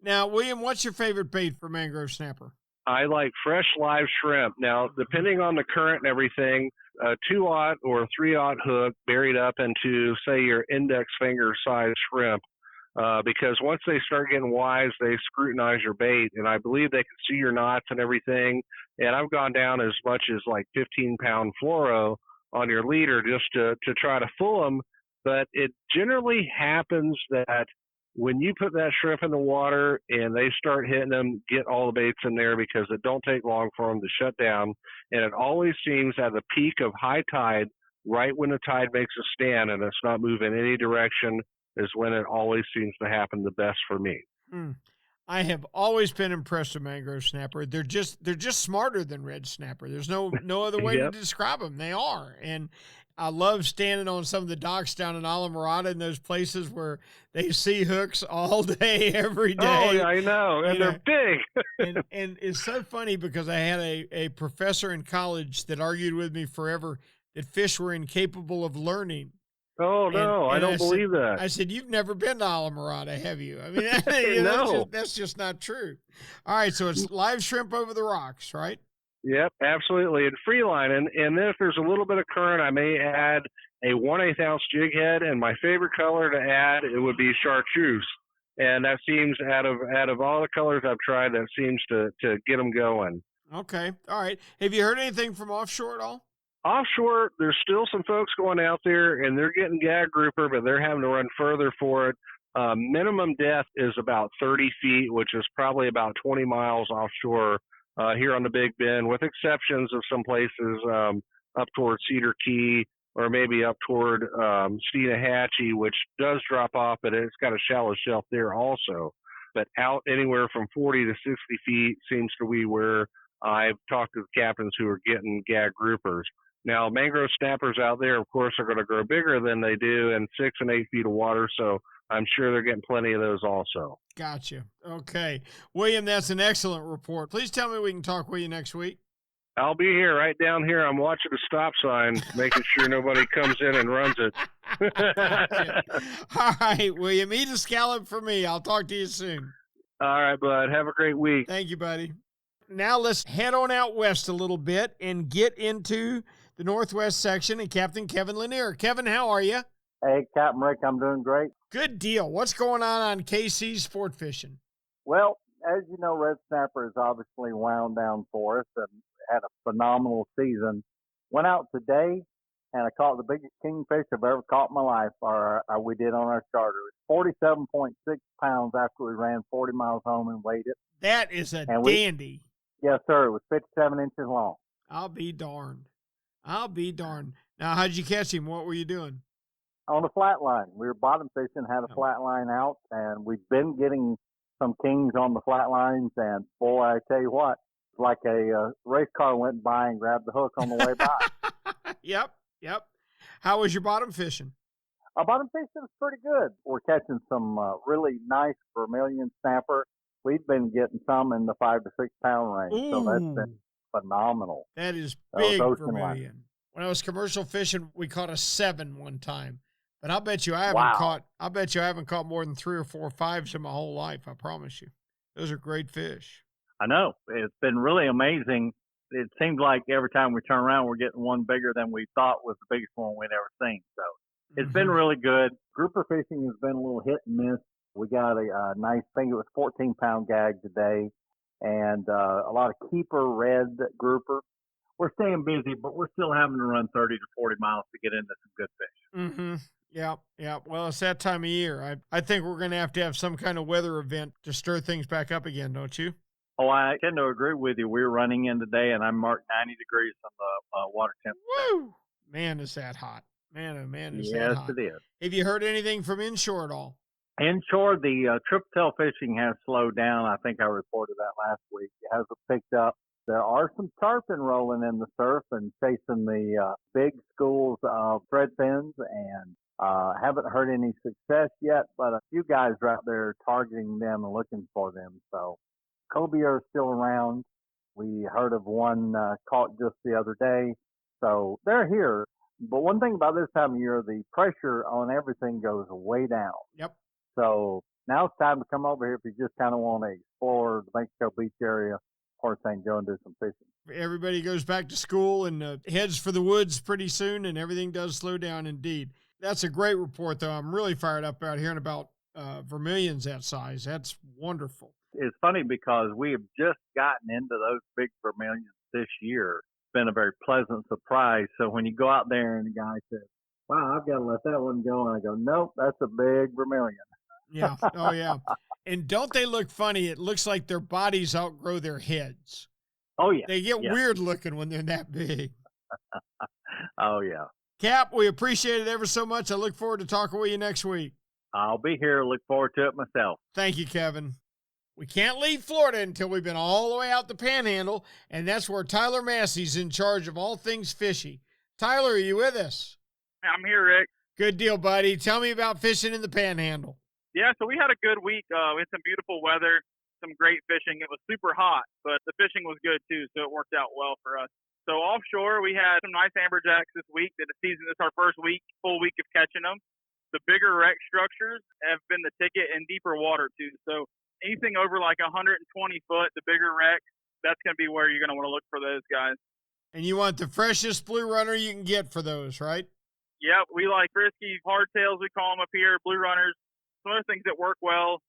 A: Now, William, what's your favorite bait for mangrove snapper?
M: I like fresh live shrimp. Now, depending on the current and everything, a 2/0 or a 3/0 hook buried up into, say, your index finger size shrimp, because once they start getting wise, they scrutinize your bait, and I believe they can see your knots and everything. And I've gone down as much as like 15-pound fluoro on your leader just to try to fool them. But it generally happens that when you put that shrimp in the water and they start hitting them, get all the baits in there, because it don't take long for them to shut down. And it always seems at the peak of high tide, right when the tide makes a stand and it's not moving any direction, is when it always seems to happen the best for me.
A: I have always been impressed with mangrove snapper. They're just smarter than red snapper. There's no other way to describe them. They are. And I love standing on some of the docks down in Islamorada in those places where they see hooks all day, every day.
M: Oh, yeah, I know. And they're big.
A: and it's so funny because I had a professor in college that argued with me forever that fish were incapable of learning.
M: Oh, no, I don't believe that.
A: I said, you've never been to Islamorada, have you? I mean,
M: no.
A: That's just not true. All right, so it's live shrimp over the rocks, right?
M: Yep, absolutely. And free line. And then if there's a little bit of current, I may add a 1/8 ounce jig head. And my favorite color to add, it would be chartreuse. And that seems, out of all the colors I've tried, that seems to get them going.
A: Okay. All right. Have you heard anything from offshore at all?
M: Offshore, there's still some folks going out there, and they're getting gag grouper, but they're having to run further for it. Minimum depth is about 30 feet, which is probably about 20 miles offshore here on the Big Bend, with exceptions of some places up toward Cedar Key or maybe up toward Steenahatchee, which does drop off, but it's got a shallow shelf there also. But out anywhere from 40 to 60 feet seems to be where I've talked to the captains who are getting gag groupers. Now, mangrove snappers out there, of course, are going to grow bigger than they do in 6 and 8 feet of water, so I'm sure they're getting plenty of those also.
A: Gotcha. Okay. William, that's an excellent report. Please tell me we can talk with you next week.
M: I'll be here, right down here. I'm watching the stop sign, making sure nobody comes in and runs it.
A: All right, William, eat a scallop for me. I'll talk to you soon.
M: All right, bud. Have a great week.
A: Thank you, buddy. Now let's head on out west a little bit and get into the Northwest section, and Captain Kevin Lanier. Kevin, how are you?
N: Hey, Captain Rick, I'm doing great.
A: Good deal. What's going on KC Sport Fishing?
N: Well, as you know, red snapper has obviously wound down for us and had a phenomenal season. Went out today, and I caught the biggest kingfish I've ever caught in my life. We did on our charter. It was 47.6 pounds after we ran 40 miles home and weighed it.
A: That is a dandy.
N: Yes, sir. It was 57 inches long.
A: I'll be darned. Now, how'd you catch him? What were you doing?
N: On the flat line. We were bottom fishing, had a flat line out, and we've been getting some kings on the flat lines. And boy, I tell you what, it's like a race car went by and grabbed the hook on the way by.
A: Yep. How was your bottom fishing?
N: Our bottom fishing was pretty good. We're catching some really nice vermilion snapper. We've been getting some in the 5 to 6 pound range.
A: Ooh.
N: So that's been phenomenal.
A: That is big vermilion.
N: Line.
A: When I was commercial fishing, we caught a 7 one time. But I'll bet you I haven't caught more than 3 or 4 5s in my whole life. I promise you. Those are great fish.
N: I know. It's been really amazing. It seems like every time we turn around, we're getting one bigger than we thought was the biggest one we'd ever seen. So it's been really good. Grouper fishing has been a little hit and miss. We got a nice thing. It was 14-pound gag today, and a lot of keeper red grouper. We're staying busy, but we're still having to run 30 to 40 miles to get into some good fish.
A: Mm-hmm. Yeah. Well, it's that time of year. I think we're going to have some kind of weather event to stir things back up again, don't you?
N: Oh, I tend to agree with you. We're running in today, and I'm marked 90 degrees on the water temperature.
A: Woo! Man, is that hot. Man, oh man, is that
N: yes,
A: hot.
N: it is.
A: Have you heard anything from inshore at all?
N: Inshore, the triple tail fishing has slowed down. I think I reported that last week. It hasn't picked up. There are some tarpon rolling in the surf and chasing the big schools of thread fins, and haven't heard any success yet, but a few guys are out there targeting them and looking for them. So cobia are still around. We heard of one caught just the other day. So they're here. But one thing about this time of year, the pressure on everything goes way down.
A: Yep.
N: So now it's time to come over here if you just kind of want to explore the Mexico Beach area, or St. Joe, and do some fishing.
A: Everybody goes back to school and heads for the woods pretty soon, and everything does slow down indeed. That's a great report, though. I'm really fired up about hearing about vermilions that size. That's wonderful.
N: It's funny because we have just gotten into those big vermilions this year. It's been a very pleasant surprise. So when you go out there and the guy says, wow, I've got to let that one go, and I go, nope, that's a big vermilion.
A: Yeah. Oh, yeah. And don't they look funny? It looks like their bodies outgrow their heads.
N: Oh, yeah.
A: They get weird looking when they're that big.
N: Oh, yeah.
A: Cap, we appreciate it ever so much. I look forward to talking with you next week.
N: I'll be here. Look forward to it myself.
A: Thank you, Kevin. We can't leave Florida until we've been all the way out the Panhandle, and that's where Tyler Massey's in charge of all things fishy. Tyler, are you with us?
O: I'm here, Rick.
A: Good deal, buddy. Tell me about fishing in the Panhandle.
O: Yeah, so we had a good week. We had some beautiful weather, some great fishing. It was super hot, but the fishing was good too, so it worked out well for us. So offshore, we had some nice amberjacks this week. This is our first full week of catching them. The bigger wreck structures have been the ticket, and deeper water too. So anything over like 120 foot, the bigger wreck, that's going to be where you're going to want to look for those guys.
A: And you want the freshest blue runner you can get for those, right?
O: Yep, we like frisky hardtails, we call them up here, blue runners. Some other things that work well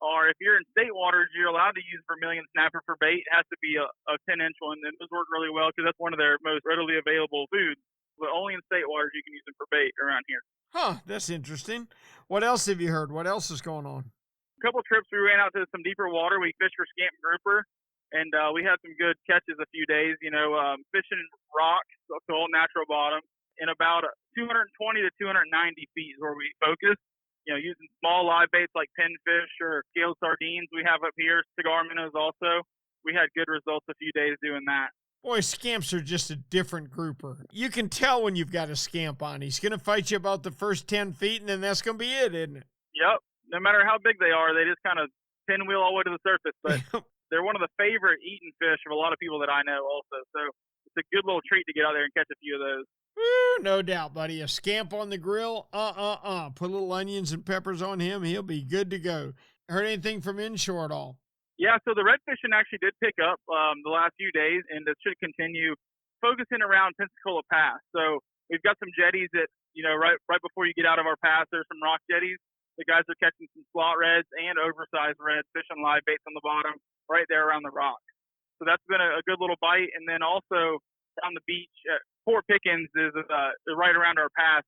O: are if you're in state waters, you're allowed to use vermilion snapper for bait. It has to be a 10-inch one, and those work really well because that's one of their most readily available foods. But only in state waters you can use them for bait around here.
A: Huh, that's interesting. What else have you heard? What else is going on?
O: A couple trips we ran out to some deeper water. We fished for scamp grouper, and we had some good catches a few days. Fishing rocks, so all natural bottom, in about 220 to 290 feet is where we focus. Using small live baits like pinfish or scaled sardines we have up here, cigar minnows also. We had good results a few days doing that.
A: Boy, scamps are just a different grouper. You can tell when you've got a scamp on. He's going to fight you about the first 10 feet, and then that's going to be it, isn't it?
O: Yep. No matter how big they are, they just kind of pinwheel all the way to the surface. But they're one of the favorite eating fish of a lot of people that I know also. So it's a good little treat to get out there and catch a few of those.
A: Woo, no doubt, buddy. A scamp on the grill, Put little onions and peppers on him. He'll be good to go. Heard anything from inshore at all?
O: Yeah, so the red fishing actually did pick up the last few days, and it should continue focusing around Pensacola Pass. So we've got some jetties that, right before you get out of our pass, there's some rock jetties. The guys are catching some slot reds and oversized reds, fishing live baits on the bottom, right there around the rocks. So that's been a good little bite. And then also on the beach, Fort Pickens is right around our pass.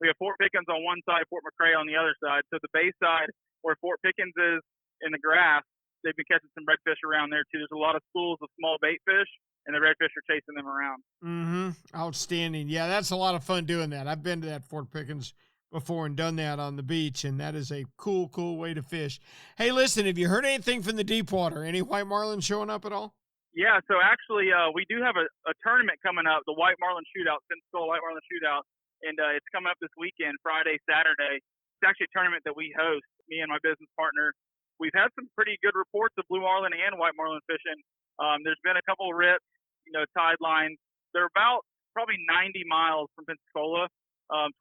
O: We have Fort Pickens on one side, Fort McRae on the other side. So the bay side where Fort Pickens is in the grass, they've been catching some redfish around there too. There's a lot of schools of small bait fish, and the redfish are chasing them around.
A: Outstanding. Yeah, that's a lot of fun doing that. I've been to that Fort Pickens before and done that on the beach, and that is a cool way to fish. Hey, listen, have you heard anything from the deep water? Any white marlin showing up at all?
O: Yeah, so actually we do have a tournament coming up, the White Marlin Shootout, Pensacola White Marlin Shootout, and it's coming up this weekend, Friday, Saturday. It's actually a tournament that we host, me and my business partner. We've had some pretty good reports of blue marlin and white marlin fishing. There's been a couple of rips, tide lines. They're about probably 90 miles from Pensacola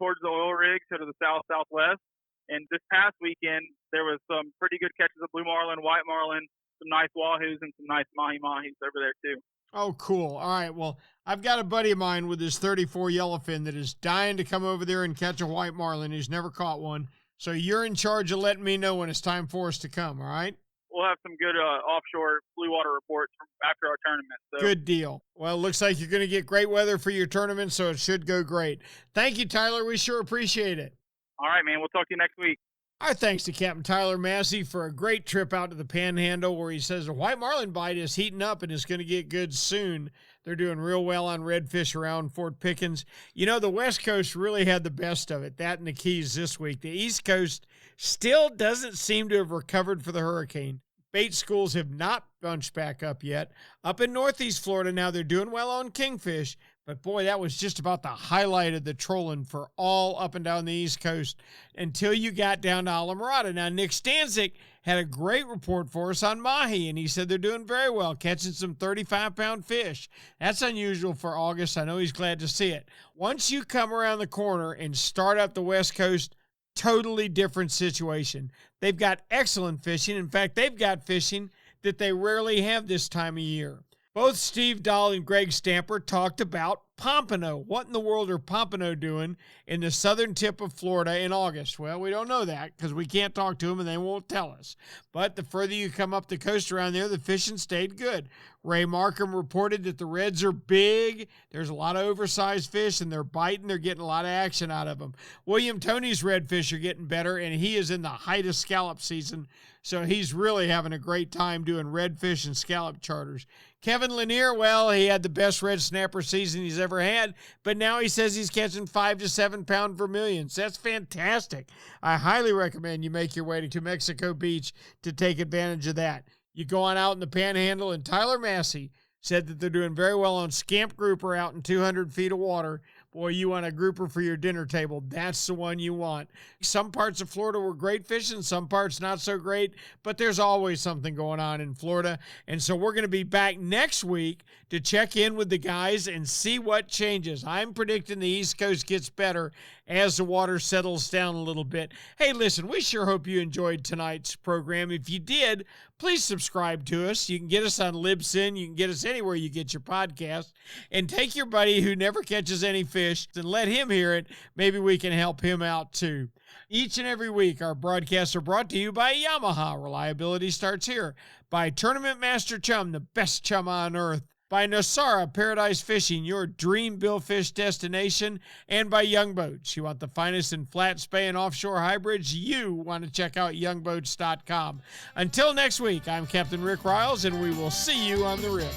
O: towards the oil rig, so to the southwest. And this past weekend, there was some pretty good catches of blue marlin, white marlin, some nice wahoos, and some nice mahi-mahis over there too.
A: Oh, cool. All right. Well, I've got a buddy of mine with his 34 yellowfin that is dying to come over there and catch a white marlin. He's never caught one. So you're in charge of letting me know when it's time for us to come, all right?
O: We'll have some good offshore blue water reports from after our tournament. So.
A: Good deal. Well, it looks like you're going to get great weather for your tournament, so it should go great. Thank you, Tyler. We sure appreciate it.
O: All right, man. We'll talk to you next week.
A: Our thanks to Captain Tyler Massey for a great trip out to the Panhandle, where he says the white marlin bite is heating up and is going to get good soon. They're doing real well on redfish around Fort Pickens. The West Coast really had the best of it, that and the Keys this week. The East Coast still doesn't seem to have recovered for the hurricane. Bait schools have not bunched back up yet. Up in Northeast Florida now, they're doing well on kingfish, but boy, that was just about the highlight of the trolling for all up and down the East Coast until you got down to Alamorada. Now, Nick Stanzik had a great report for us on mahi, and he said they're doing very well, catching some 35-pound fish. That's unusual for August. I know he's glad to see it. Once you come around the corner and start up the West Coast, totally different situation. They've got excellent fishing. In fact, they've got fishing that they rarely have this time of year. Both Steve Dahl and Greg Stamper talked about pompano. What in the world are pompano doing in the southern tip of Florida in August? Well, we don't know that because we can't talk to them and they won't tell us. But the further you come up the coast around there, the fishing stayed good. Ray Markham reported that the reds are big. There's a lot of oversized fish and they're biting. They're getting a lot of action out of them. William Toney's redfish are getting better, and he is in the height of scallop season. So he's really having a great time doing redfish and scallop charters. Kevin Lanier, well, he had the best red snapper season he's ever had, but now he says he's catching 5 to 7 pound vermilions. That's fantastic. I highly recommend you make your way to Mexico Beach to take advantage of that. You go on out in the Panhandle, and Tyler Massey said that they're doing very well on scamp grouper out in 200 feet of water. Boy, you want a grouper for your dinner table. That's the one you want. Some parts of Florida were great fishing, some parts not so great, but there's always something going on in Florida. And so we're going to be back next week to check in with the guys and see what changes. I'm predicting the East Coast gets better as the water settles down a little bit. Hey, listen, we sure hope you enjoyed tonight's program. If you did, please subscribe to us. You can get us on Libsyn. You can get us anywhere you get your podcast. And take your buddy who never catches any fish and let him hear it. Maybe we can help him out too. Each and every week, our broadcasts are brought to you by Yamaha. Reliability starts here. By Tournament Master Chum, the best chum on earth. By Nosara Paradise Fishing, your dream billfish destination. And by Young Boats. You want the finest in flat spay and offshore hybrids? You want to check out youngboats.com. Until next week, I'm Captain Rick Riles, and we will see you on the rip.